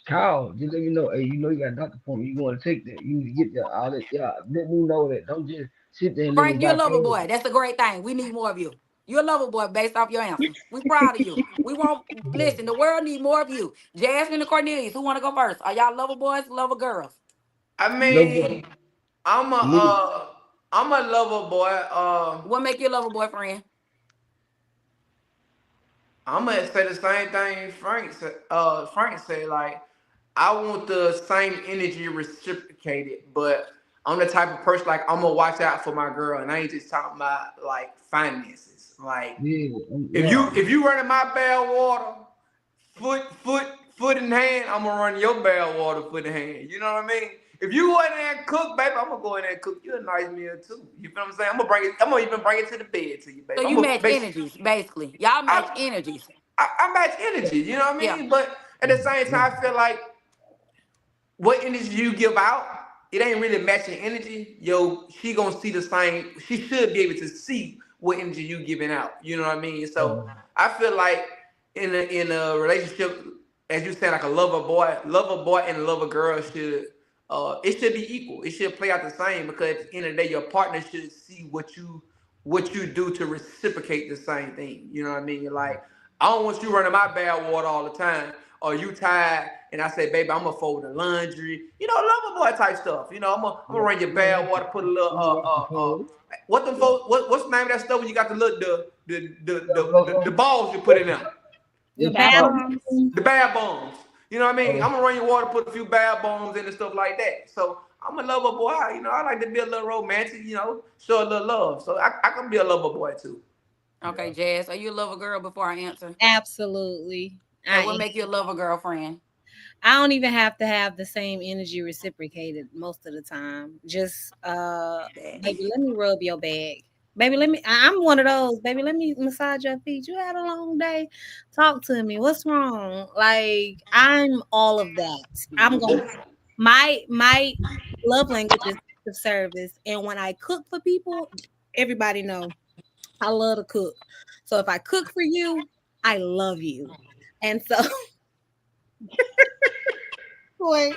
call. Just let me know. Hey, you know you got a doctor appointment. You want to take that? You need to get there. All that. Yeah, let me know that. Don't just sit there and let me Frank, you're a bypass lover boy. it. That's a great thing. We need more of you. You're a lover boy based off your answer. We proud of you. We want listen, the world need more of you. Jasmine and Cornelius, who wanna go first? Are y'all lover boys, lover girls? I Love boy. mean, I'm a Me. uh, I'm a lover boy. What make you a lover boyfriend? I'm gonna say the same thing Frank said. Frank said like, I want the same energy reciprocated, but I'm the type of person like I'm gonna watch out for my girl, and I ain't just talking about like finances. Like Yeah. if Yeah. you running my bad water, foot in hand, I'm gonna run your bad water foot in hand. You know what I mean? If you go in there and cook, baby, I'm gonna go in there and cook you a nice meal too. You feel what I'm saying? I'm gonna even bring it to the bed to you, baby. So I'm you gonna match make energies, basically. Y'all match I, energies. I match energy, you know what I Yeah. mean? But at the same time, I feel like what energy you give out, it ain't really matching energy. Yo, she gonna see the same. She should be able to see what energy you giving out. You know what I mean? So I feel like in a relationship, as you said, like a lover boy and a lover girl should it should be equal. It should play out the same because at the end of the day, your partner should see what you do to reciprocate the same thing. You know what I mean? Like I don't want you running my bad water all the time. Or you tired, and I say, baby, I'm gonna fold the laundry. You know, lover boy type stuff. You know, I'm gonna run your bad water, put a little what the what's the name of that stuff when you got the little the balls you put in there, The It's Bath called. bombs. bathroom. the bad bombs. You know what I mean? Uh, I'm gonna run your water, put a few bad bombs in and stuff like that. So I'm a lover boy. You know, I like to be a little romantic. You know, show a little love. So I can be a lover boy too. Okay, Jazz. Are you a lover girl before I answer? Absolutely. Okay, I what am. make you a lover girlfriend? I don't even have to have the same energy reciprocated most of the time. Just baby, let me rub your back. Baby, I'm one of those. Baby, let me massage your feet. You had a long day. Talk to me. What's wrong? Like I'm all of that. I'm going my love language is acts of service. And when I cook for people, everybody know I love to cook. So if I cook for you, I love you. And so, wait,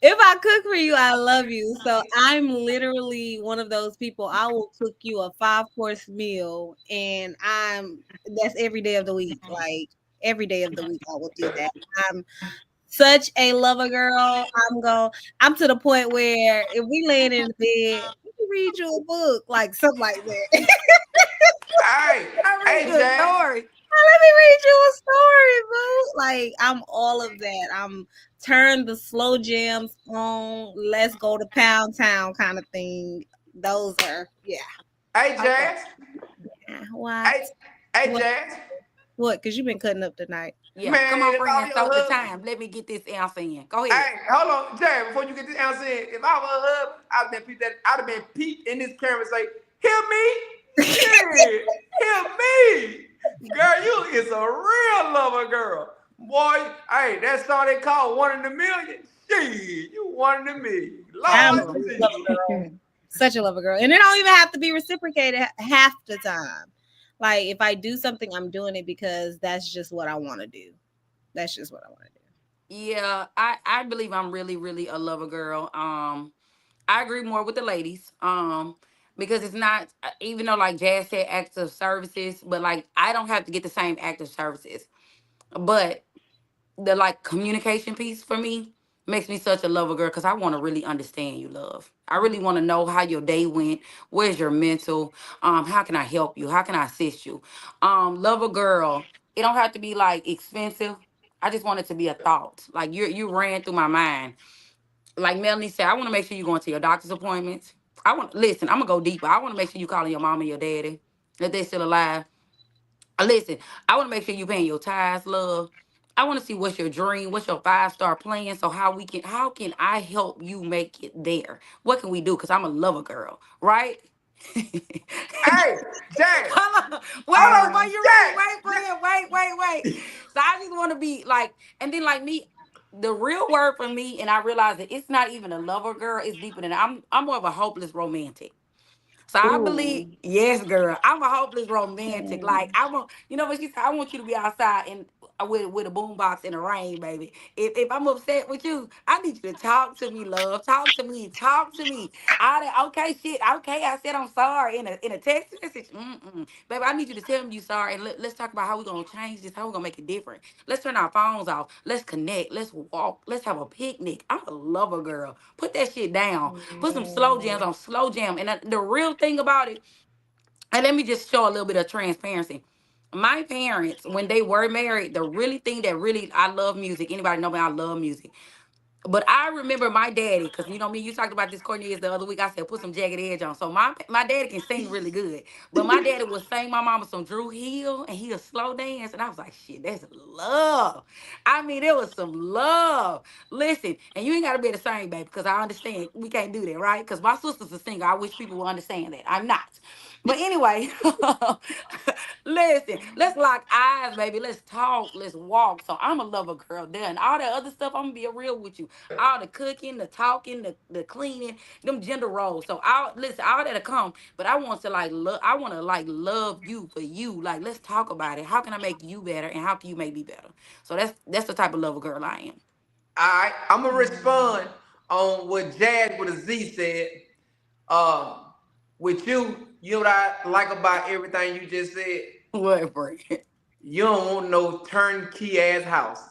if I cook for you, I love you. So I'm literally one of those people. I will cook you a 5-course meal, and that's every day of the week. Like every day of the week, I will do that. I'm such a lover girl. I'm to the point where if we laying in the bed, we can read you a book, like something like that. Hey, I read hey, you a Jazz. story. Let me read you a story, boo. Like I'm all of that. I'm turn the slow jams on. Let's go to Pound Town kind of thing. Those are Hey, Okay. Jazz. What? Hey, hey, What? Jazz. What? Because you've been cutting up tonight. Yeah. Come Man, on, if I friend. was your Start the husband, time. Let me get this answer in. Go ahead. hey, hold on, Jazz. Before you get this answer in, if I was her husband, I'd have been peeped in this camera and say, "Hear me? Shit, hear me, girl. You is a real lover, girl. Boy, hey, that song they call One in a Million. Shit, you one in a million. I'm Lord a Jesus. lover girl. Such a lover girl. And it don't even have to be reciprocated half the time. Like if I do something, I'm doing it because that's just what I want to do. That's just what I want to do. Yeah, I believe I'm really, really a lover girl. I agree more with the ladies. Because it's not even though like Jazz said active services, but like I don't have to get the same active services. But the like communication piece for me makes me such a lover girl because I want to really understand you, love. I really want to know how your day went. Where's your mental? How can I help you? How can I assist you? Lover girl. It don't have to be like expensive. I just want it to be a thought. Like you ran through my mind. Like Melanie said, I want to make sure you're going to your doctor's appointments. I want listen. I'm gonna go deeper. I want to make sure you calling your mom and your daddy that they're still alive. Listen, I want to make sure you paying your tithes, love. I want to see what's your dream, what's your 5-star plan, so how can I help you make it there? What can we do? Cause I'm a lover girl, right? Hey, Jazz. Hold on, wait Hold before on, you ready, Jazz. wait, friend, wait. So I just want to be like, and then like me, the real word for me, and I realize that it's not even a lover girl, it's deeper than that. I'm more of a hopeless romantic. So I believe, Ooh. yes, girl, I'm a hopeless romantic. Like Mm. I want, you know what she said? I want you to be outside and with a boombox in the rain, baby. If I'm upset with you, I need you to talk to me, love. Talk to me. Talk to me. Okay, shit. Okay, I said I'm sorry in a text message. Baby, I need you to tell me you sorry and let's talk about how we're gonna change this. How we're gonna make it different. Let's turn our phones off. Let's connect. Let's walk. Let's have a picnic. I'm a lover girl. Put that shit down. Put some slow jams Yeah. on slow jam. And the real thing about it, and let me just show a little bit of transparency. My parents, when they were married, the really thing that really I love music. Anybody know me? I love music. But I remember my daddy, because you know me, you talked about this Cornelius the other week. I said put some jagged edge on. So my daddy can sing really good. But my daddy would sing my mama some Drew Hill and he'll slow dance. And I was like, shit, that's love. I mean, it was some love. Listen, and you ain't gotta be the same, baby, because I understand we can't do that, right? Because my sister's a singer. I wish people would understand that. I'm not. But anyway, listen, let's lock eyes, baby. Let's talk. Let's walk. So I'm a lover girl there. And all that other stuff, I'm gonna be real with you. All the cooking, the talking, the cleaning, them gender roles. So I'll listen, all that'll come. But I want to like love, I want to like love you for you. Like, let's talk about it. How can I make you better? And how can you make me better? So that's the type of lover girl I am. All right, I'm gonna Mm. respond on what Jazz with a Z said. Um, with you, you know what I like about everything you just said? What, friend? You don't want no turnkey ass house.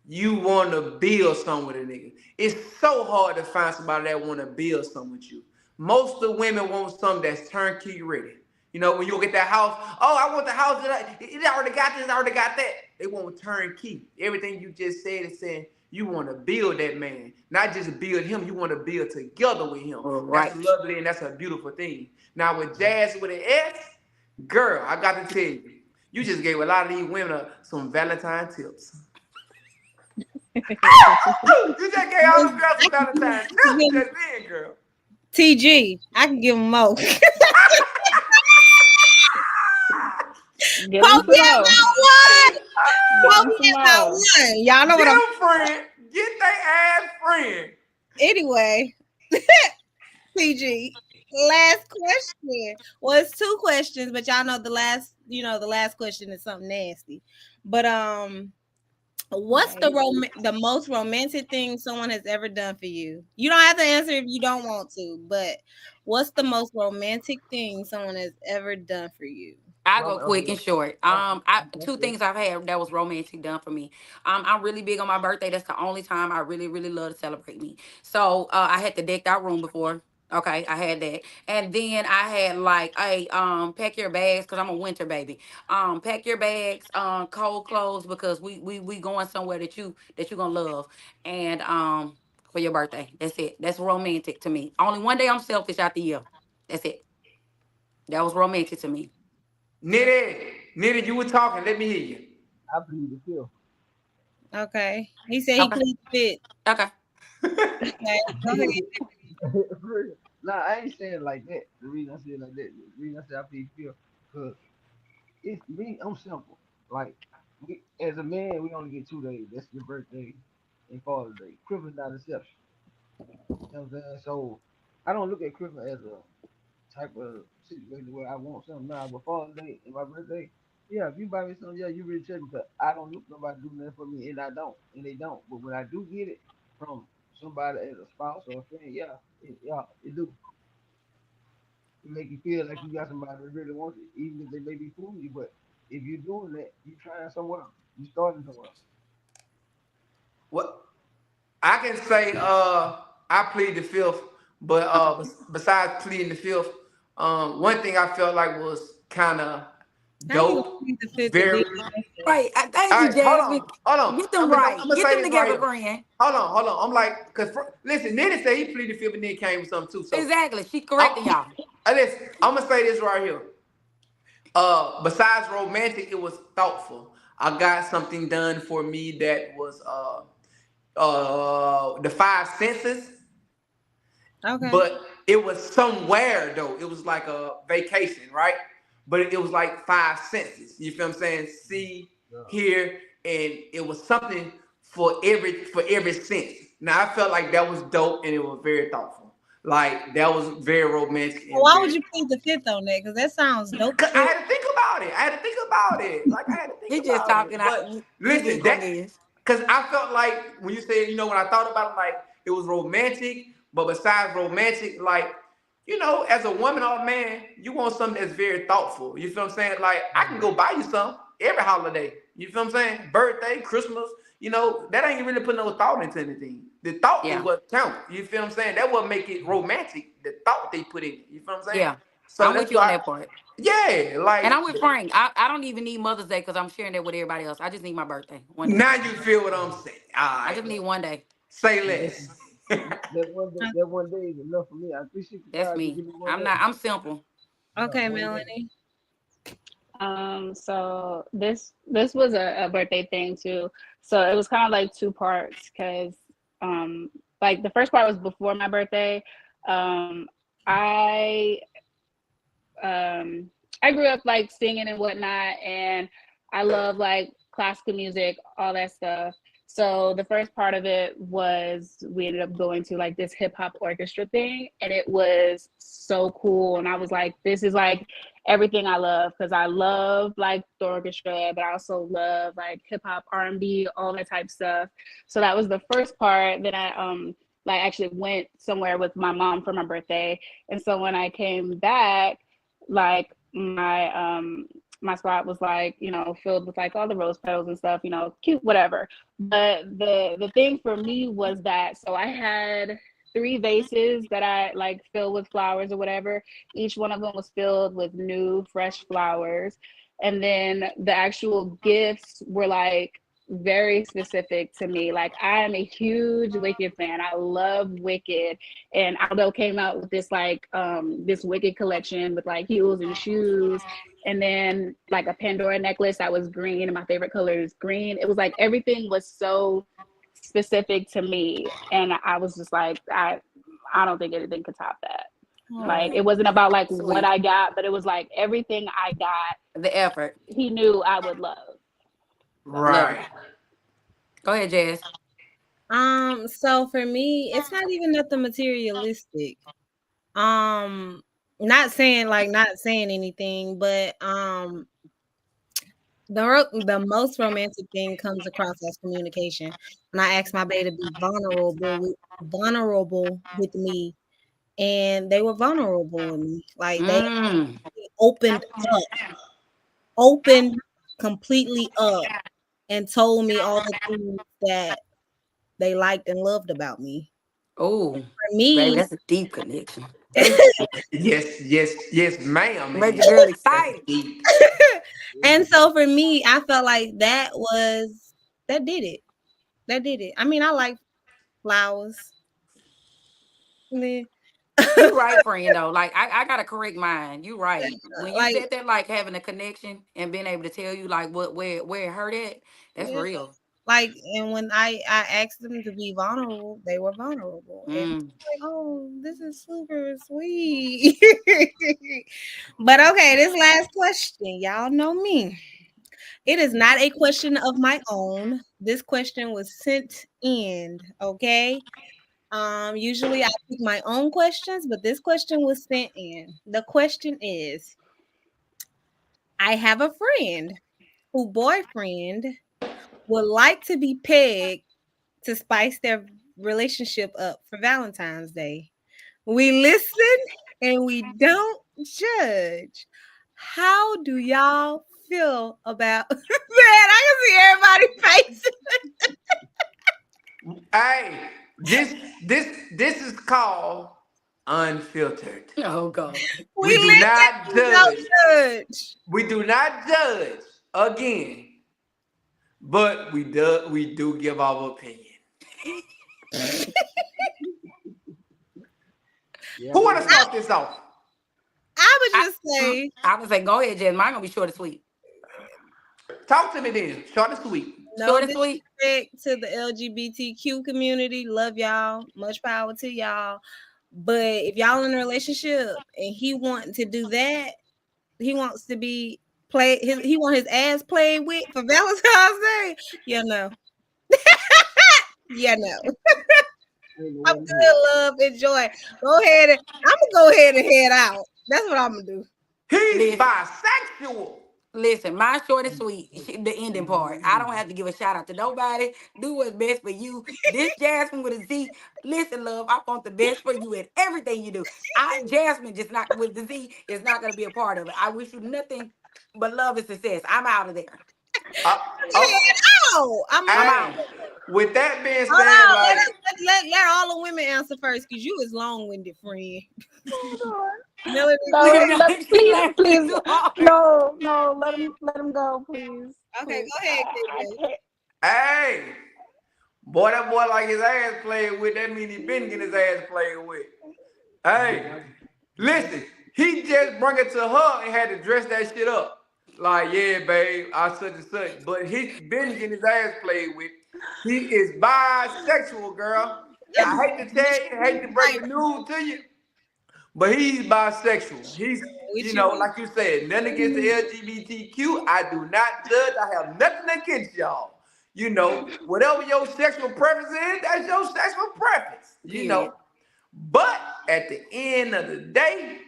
You want to build something with a nigga. It's so hard to find somebody that want to build something with you. Most of the women want something that's turnkey ready. You know, when you get that house, oh, I want the house that it already got this, I already got that. They want turnkey. Everything you just said is saying you want to build that man, not just build him. You want to build together with him. That's Right. lovely and that's a beautiful thing. Now with Jazz with an S, girl, I got to tell you, you just gave a lot of these women some Valentine tips. You just gave all them girls some Valentine tips just then, girl. TG, I can give them more. Give them Poke some me at more. about one. Give Poke them me some at about more. one. Y'all know Get what I'm. them friend. Get they ass friend. Anyway, TG. Last question. Well, it's two questions, but y'all know the last question is something nasty. But what's Right. the most romantic thing someone has ever done for you? You don't have to answer if you don't want to, but what's the most romantic thing someone has ever done for you? I go Robert, quick and short. I two things I've had that was romantic done for me. I'm really big on my birthday. That's the only time I really, really love to celebrate me. So I had the decked out room before. Okay, I had that, and then I had like, hey, pack your bags because I'm a winter baby. Pack your bags, cold clothes because we going somewhere that you gonna love, and for your birthday. That's it. That's romantic to me. Only one day I'm selfish out the year. That's it. That was romantic to me. Nitty, you were talking. Let me hear you. I plead the fifth. Okay. He said he Okay. pleads fit. Okay. Okay. Go ahead. For real. Nah, I ain't saying it like that. The reason I say it like that, the reason I say I plead the fifth, because it's me. I'm simple. Like as a man, we only get 2 days. That's your birthday and Father's Day. Christmas not an exception. You know what I'm saying? So I don't look at Christmas as a type of situation where I want something now. But Father's Day and my birthday, yeah, if you buy me something, yeah, you really should because I don't look nobody do nothing for me, and I don't, and they don't. But when I do get it from somebody as a spouse or a friend, yeah, it do. It make you feel like you got somebody that really wants it, even if they may be fooling you. But if you're doing that, you trying somewhere else. You starting somewhere else. What I can say, I plead the fifth, but besides pleading the fifth, one thing I felt like was kind of How you gonna dope. plead the fifth and then Very. answer? Right. Thank All you, right, hold Jasmine. on, hold on. Get them I'm right. gonna Get say them this right together, here. friend. Hold on. I'm like, listen, Nitty said he pleaded the fifth and then came with something too. So Exactly. She correcting I'm, y'all. listen, I'm gonna say this right here. Besides romantic, it was thoughtful. I got something done for me that was the five senses, Okay. but it was somewhere though. It was like a vacation, right? But it was like five senses. You feel what I'm saying? See, Yeah. hear, and it was something for every sense. Now I felt like that was dope and it was very thoughtful. Like that was very romantic Well, and why would very. you plead the fifth on that? Because that sounds dope as Cause I shit. had to think about it. I had to think about it. Like I had to think He just about it. talking. But He just listen, gonna that guess. because I felt like when you said, when I thought about it, like it was romantic. But besides romantic, like as a woman or a man, you want something that's very thoughtful. You feel what I'm saying? Like I can Mhm. go buy you some every holiday. You feel what I'm saying? Birthday, Christmas. That ain't really put no thought into anything. The thought is Yeah. what counts. You feel what I'm saying? That what make it romantic. The thought they put in it. You feel what I'm saying? Yeah. So I'm that's with you on why, that part. yeah, And like I'm with Frank. I don't even need Mother's Day because I'm sharing that with everybody else. I just need my birthday one day. now you feel what I'm saying. All I right, just need one day. say See, that, less. that one day is enough for me. I appreciate you That's guys to me. give me one I'm day. not. I'm simple. Yeah, Okay, one day. Melanie. So this was a birthday thing too. So it was kind of like two parts because like the first part was before my birthday. Um I um I grew up like singing and whatnot, and I love like classical music, all that stuff. So the first part of it was we ended up going to like this hip hop orchestra thing, and it was so cool. And I was like, this is like everything I love because I love like the orchestra, but I also love like hip hop, R&B, all that type stuff. So that was the first part. Then I like actually went somewhere with my mom for my birthday, and so when I came back, like my spot was like, filled with like all the rose petals and stuff, cute, whatever. But the thing for me was that, so I had three vases that I like filled with flowers or whatever. Each one of them was filled with new fresh flowers, and then the actual gifts were like very specific to me. Like I am a huge Wicked fan. I love Wicked, and Aldo came out with this like this Wicked collection with like heels and shoes, and then like a Pandora necklace that was green, and my favorite color is green. It was like everything was so specific to me, and I was just like, I don't think anything could top that. Like Oh, it wasn't about like what Sweet. I got, but it was like everything I got The effort. he knew I would love. So Love it. Right. Go ahead, Jazz. so for me, it's not even nothing materialistic. Um, not saying anything, but the most romantic thing comes across as communication. When I asked my baby to be vulnerable with me, and they were vulnerable with me. Like they Mm. opened up, opened completely up, and told me all the things that they liked and loved about me. Oh, For baby, me, that's a deep connection. Yes, ma'am. It Make the is. girl That's excited. deep. and so for me, I felt like that did it. That did it. I mean, I like flowers. Meh. You right, friend, though. Like, I gotta correct mine. You right. When you Like, said that, like having a connection and being able to tell you like where it hurt at, that's yeah, real. like, and when I asked them to be vulnerable, they were vulnerable, and Mm. like, oh, this is super sweet. But okay, this last question, y'all know me. It is not a question of my own. This question was sent in. Okay. Usually I pick my own questions, but this question was sent in. The question is: I have a friend who boyfriend would like to be pegged to spice their relationship up for Valentine's Day. We listen and we don't judge. How do y'all feel about man? I can see everybody's face. Hey, this is called unfiltered. Oh God. We We do listen, not we don't judge. judge. We do not judge again, but we do give our opinion. Yeah, Who but want to start this off? I would I, just say I would say go ahead, Jen. Mine gonna be short and sweet. Talk to me then. Short and sweet. no Short and sweet. disrespect to the LGBTQ community. Love y'all. Much power to y'all. But if y'all in a relationship and he wanting to do that, he wants to be he want his ass played with for Valentine's Day. Yeah, no. Yeah, no. ain't no I'm way to hear. good, love, enjoy. Go ahead and I'm gonna go ahead and head out. That's what I'm gonna do. He's Listen, bisexual. listen. My short and sweet. The ending part. I don't have to give a shout out to nobody. Do what's best for you. This Jasmine with a Z. Listen, love. I want the best for you in everything you do. Jasmine, just not with the Z, is not gonna be a part of it. I wish you nothing but love and success. I'm out of there. Uh, Head oh, out. I'm I'm out. out. hey, with that being Hold said, on. like, Let all the women answer first, because you is long-winded, friend. Oh, Melody, no, go ahead. She please, laughing please, too hard. no, let him go, please, Okay, please. go ahead, I KJ. can't. hey, boy, that boy like his ass played with. That mean he been getting his ass played with. Hey, listen, he just brought it to her and had to dress that shit up. Like, yeah, babe, I such and such. But he been getting his ass played with. He is bisexual, girl. I hate to tell you, I hate to break Right. the news to you, but he's bisexual. He's, With you. like you said, nothing against the LGBTQ. I do not judge. I have nothing against y'all. Whatever your sexual preference is, that's your sexual preference. Period. But at the end of the day,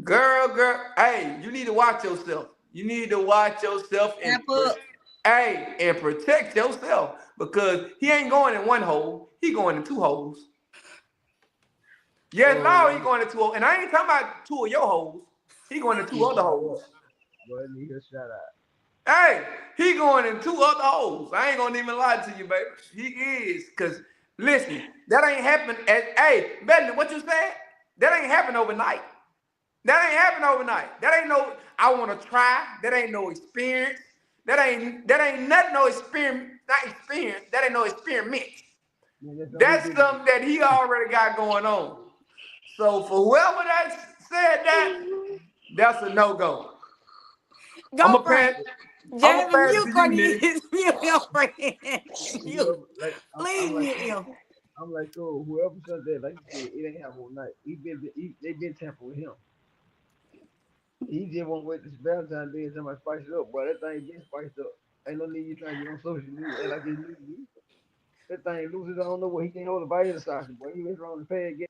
girl, hey, you need to watch yourself. You need to watch yourself Wrap up. and protect yourself because he ain't going in one hole. He going in two holes. Yeah, Oh, now he going in two holes. And I ain't talking about two of your holes. He going in two you other know what? holes. Go ahead and hear shout out. Hey, he going in two other holes. I ain't gonna even lie to you, baby. He is. Cause listen, that ain't happen hey, Bentley, what you said? That ain't happen overnight. That ain't happen overnight. That ain't no I wanna try. That ain't no experience. That ain't nothing no experience, not experience. That ain't no experiment. Man, that's all he That's do. something that he already got going on. So for whoever that said that, that's a no-go. Go, friend. I'm gonna Jasmine, pass it mute to you, Nitty. Cornelius. Mute your friend. Mute. Whoever, like, I'm Please like, mute him. so whoever said that, like you said, it ain't happen all night. They been tampering with him. He just won't wait this Valentine's Day and somebody spice it up, boy. That thing been spiced up. Ain't no need you trying to get on social media and like it's new to you. That thing loses, I don't know what he can't hold a bite of the sausage, boy. He went wrong to pay again.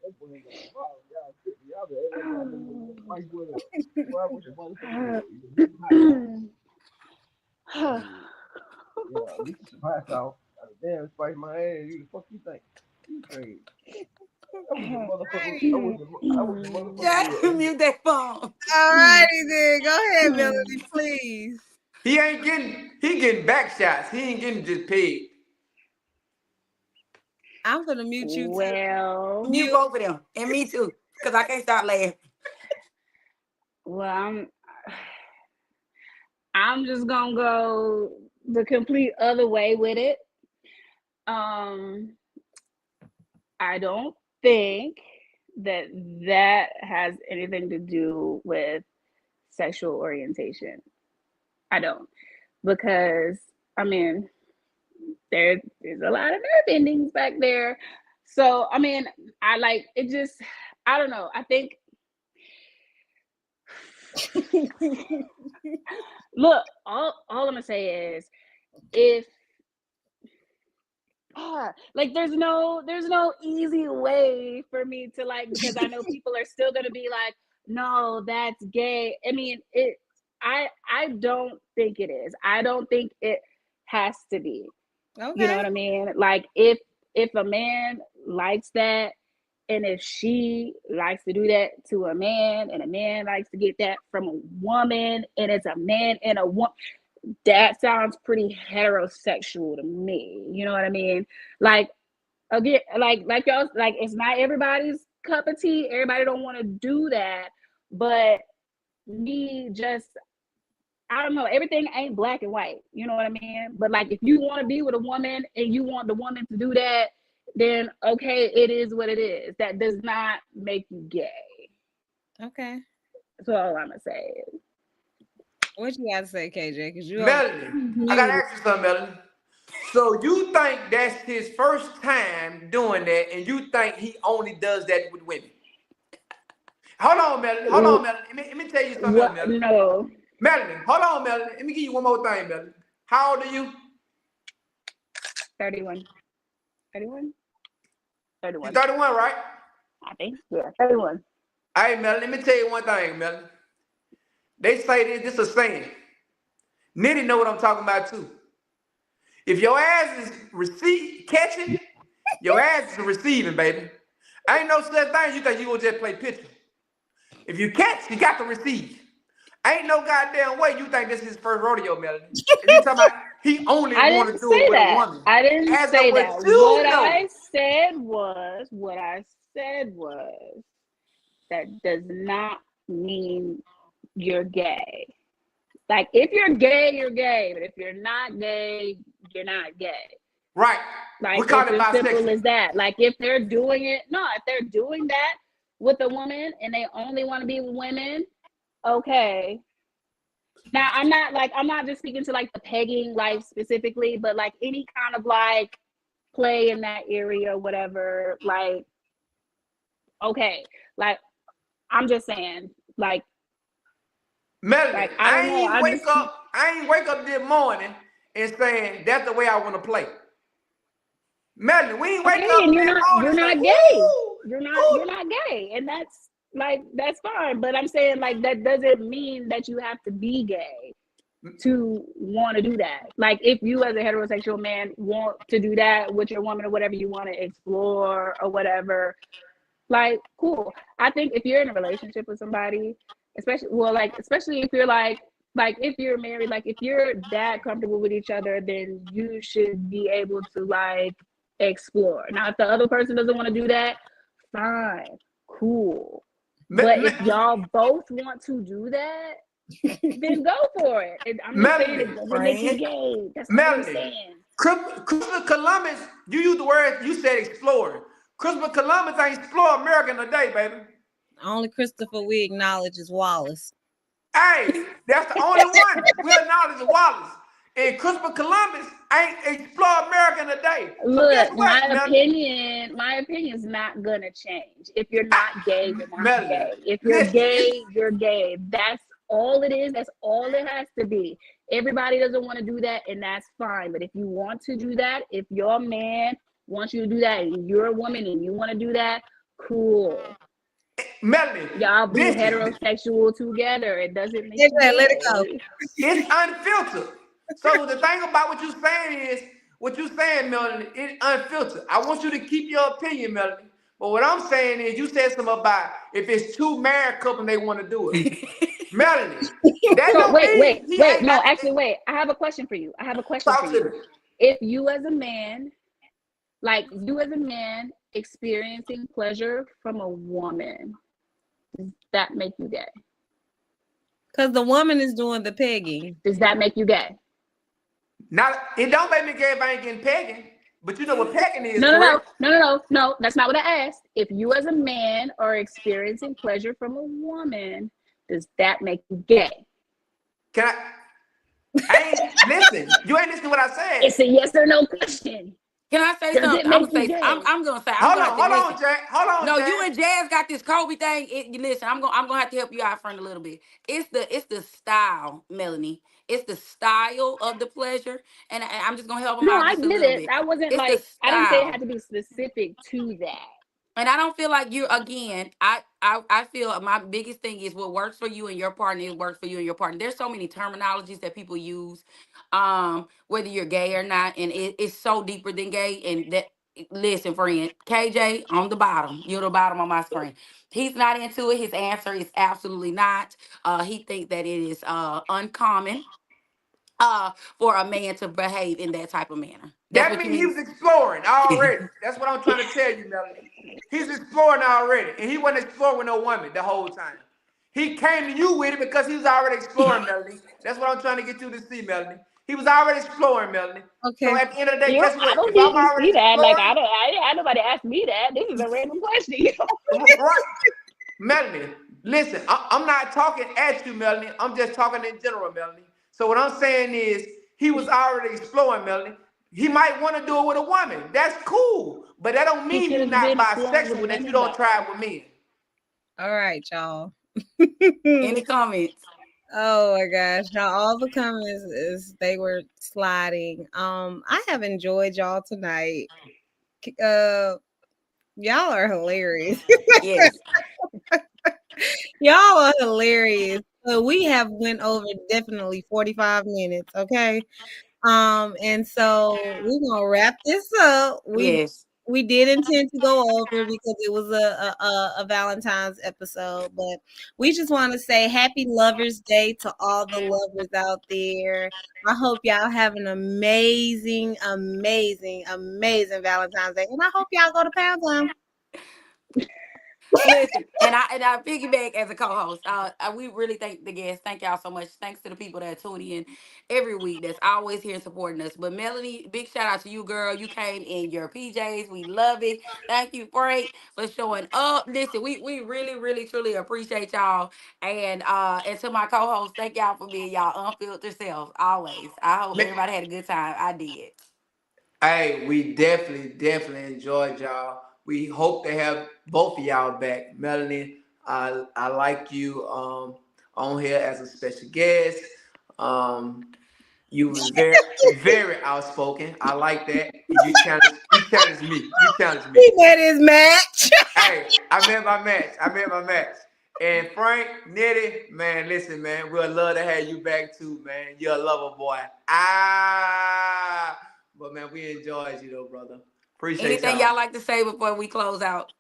That boy ain't got a problem. Y'all tripping. Y'all be acting like y'all niggas fight with us. Boy, I wish a motherfucker would. You hot sauce. Shit. Yeah, you some hot sauce. Got a damn spice my ass. You the fuck you think? You crazy. I wish a motherfucker. I wish a motherfucker Yeah, would. mute that phone. All righty then. Go ahead, Melody, please. He getting back shots. He ain't getting just paid. I'm gonna mute you too. Well, Mute both of them. And me too. Because I can't stop laughing. well, I'm just gonna go the complete other way with it. I don't think that has anything to do with sexual orientation. I don't, because I mean, there's a lot of nerve endings back there. So I mean, I like it. Just I don't know. I think. Look, all I'm gonna say is, if like there's no easy way for me to like, because I know people are still gonna be like, no, that's gay. I mean, I don't think it is. I don't think it has to be. Okay. You know what I mean? Like if a man likes that, and if she likes to do that to a man, and a man likes to get that from a woman, and it's a man and a woman, that sounds pretty heterosexual to me. You know what I mean? Like, again, like y'all, like it's not everybody's cup of tea. Everybody don't want to do that, but me just, I don't know. Everything ain't black and white. You know what I mean? But like, if you want to be with a woman and you want the woman to do that, then okay, it is what it is. That does not make you gay. Okay. That's all I'm gonna say. What you gotta say, KJ? Because you Melanie, I gotta ask you something, Melanie. So you think that's his first time doing that, and you think he only does that with women? Hold on, Melanie. Let me tell you something, What? Melanie. No. Melanie, hold on, Melanie. Let me give you one more thing, Melanie. How old are you? 31. 31? 31. You 31, right? I think. Yeah, 31. All right, Melanie, let me tell you one thing, Melanie. They say this a saying. Nitty know what I'm talking about too. If your ass is catching, your ass is receiving, baby. Ain't no such thing you think you will just play pitcher. If you catch, you got to receive. Ain't no goddamn way you think this is his first rodeo, Melody. And you talking about he only want to do it with a woman. I didn't As say of what that. you What know. I said was that does not mean you're gay. Like, if you're gay, you're gay. But if you're not gay, you're not gay. Right. Like, We call it it's as simple bisexual. as that. Like, if they're doing that with a woman and they only want to be with women, okay. Now, I'm not just speaking to like the pegging life specifically, but like any kind of like play in that area, whatever, like, okay. Like, I'm just saying, like, Melody, like, I don't know. I ain't wake up this morning and saying that's the way I want to play. Melody, we ain't wake up and this morning. You're not gay. You're not gay. And that's fine. But I'm saying, like, that doesn't mean that you have to be gay to want to do that. Like, if you as a heterosexual man want to do that with your woman or whatever you want to explore or whatever, like, cool. I think if you're in a relationship with somebody, especially if you're like if you're married, like if you're that comfortable with each other, then you should be able to like explore. Now, if the other person doesn't want to do that, fine, cool. But if y'all both want to do that, then go for it. And I'm just saying it doesn't make you gay. That's what I'm saying. Christopher Columbus, you used the word, you said explore. Christopher Columbus ain't explored America today, baby. Only Christopher we acknowledge is Wallace. Hey, that's the only one we acknowledge is Wallace. And Christopher Columbus ain't explored America today. So look, my opinion is not gonna change. If you're not gay, you're not gay. If you're gay, you're gay. That's all it is. That's all it has to be. Everybody doesn't want to do that, and that's fine. But if you want to do that, if your man wants you to do that, and you're a woman and you want to do that, cool. Melanie, Y'all be listen, heterosexual together. It doesn't make Let you it go. gay. it's unfiltered. So the thing about what you're saying is, what you're saying, Melanie, it's unfiltered. I want you to keep your opinion, Melanie. But what I'm saying is, you said something about if it's two married couples they want to do it. Melanie, that So don't mean he ain't no, got to actually, wait. I have a question for you. talk to me. If you as a man, experiencing pleasure from a woman, does that make you gay? Because the woman is doing the pegging. Does that make you gay? Now, it don't make me gay if I ain't getting pegging. But you know what pegging is, No. correct? No, that's not what I asked. If you as a man are experiencing pleasure from a woman, does that make you gay? Can I ain't listen. You ain't listening to what I said. It's a yes or no question. Can I say Does something? it make you gay? I'm gonna say. Hold on, Jack. Hold on, No, Jack. you and Jazz got this Kobe thing. Listen, I'm gonna have to help you out, friend, a little bit. It's the style, Melanie. It's the style of the pleasure, and I'm just gonna help him No, out I just a get little it. bit. I wasn't It's the like, I didn't say it style. had to be specific to that. And I don't feel like you again. I feel my biggest thing is what works for you and your partner. It works for you and your partner. There's so many terminologies that people use, whether you're gay or not, and it's so deeper than gay. And that listen, friend, KJ on the bottom. You're the bottom on my screen. He's not into it. His answer is absolutely not. He thinks that it is uncommon for a man to behave in that type of manner. That's That what you means he mean. was exploring already. That's what I'm trying to tell you, Melanie. He's exploring already. And he wasn't exploring with no woman the whole time. He came to you with it because he was already exploring, Melanie. That's what I'm trying to get you to see, Melanie. He was already exploring, Melanie. So Okay. at the end of the day, You know, guess I what? don't If need I'm to already see that. Like, exploring, I didn't have nobody ask me that. This is a random question. right. Melanie, listen, I'm not talking at you, Melanie. I'm just talking in general, Melanie. So what I'm saying is he was already exploring, Melanie. He might want to do it with a woman. That's cool. But that don't He mean could you're have not been exploring with bisexual that you women don't try though. it with men. All right, y'all. Any comments? Oh my gosh. Now all the comments is they were sliding. I have enjoyed y'all tonight. Y'all are hilarious. Yes. Y'all are hilarious. So we have went over definitely 45 minutes, okay? And so we're gonna wrap this up. Yes. We did intend to go over because it was a Valentine's episode, but we just want to say happy Lovers Day to all the lovers out there. I hope y'all have an amazing, amazing, amazing Valentine's Day, and I hope y'all go to Pound Town. Listen, and I piggyback as a co-host. We really thank the guests. Thank y'all so much. Thanks to the people that tune in every week. That's always here supporting us. But Melanie, big shout out to you, girl. You came in your PJs. We love it. Thank you, Frank, for showing up. Listen, we really, really, truly appreciate y'all. And to my co-host, thank y'all for being y'all unfiltered selves always. I hope everybody had a good time. I did. Hey, we definitely enjoyed y'all. We hope to have both of y'all back. Melanie, I like you on here as a special guest. Um, you was very outspoken. I like that. You challenged me. You challenged me. He met his match. Hey, I met my match. And Frank, Nitty, man, listen, man, we'll love to have you back too, man. You're a lover boy. But man, we enjoyed you though, brother. Appreciate Anything y'all. y'all like to say before we close out?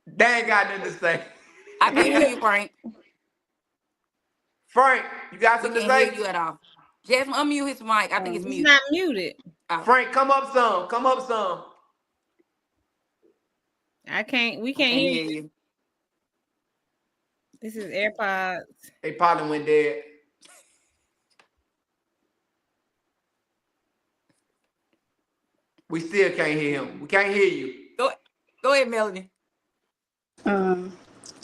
They ain't got nothing to say. I can't hear you, Frank. Frank, you got We something to can't hear say? you at all. Jasmine, unmute his mic. I think it's He's muted. not muted. Oh. Frank, come up some. Come up some. We I can't can't hear hear you. you. This is AirPods. They probably went dead. We still can't hear him. We can't hear you. Go ahead, Melanie.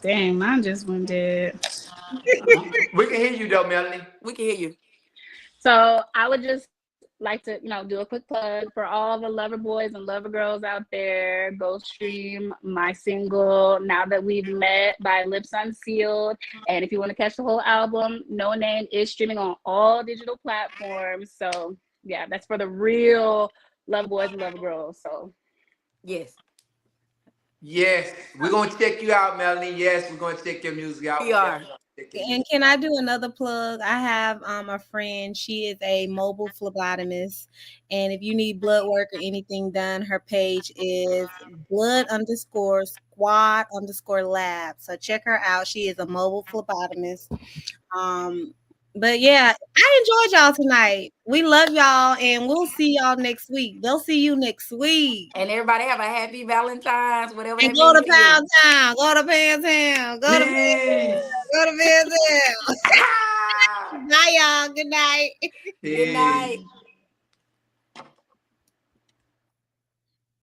Dang, mine just went dead. We can hear you though, Melanie. We can hear you. So I would just like to, do a quick plug for all the lover boys and lover girls out there. Go stream my single "Now That We've Met" by Lips Unsealed. And if you want to catch the whole album, No Name is streaming on all digital platforms. So yeah, that's for the real love boys and love girls. So Yes, Yes, we're gonna check you out, Melanie. Yes, we're gonna check your music out. we are. Check your And music can out. I do another plug? I have a friend. She is a mobile phlebotomist, and if you need blood work or anything done, her page is blood_squad_lab. So check her out. She is a mobile phlebotomist. But yeah, I enjoyed y'all tonight. We love y'all, and we'll see y'all next week. They'll see you next week. And everybody have a happy Valentine's, whatever And that go means to to you. Pound Town. Go to Pound Town. Go to Peace. Go to Pound Town. Bye, y'all. Good night. Good night. Peace.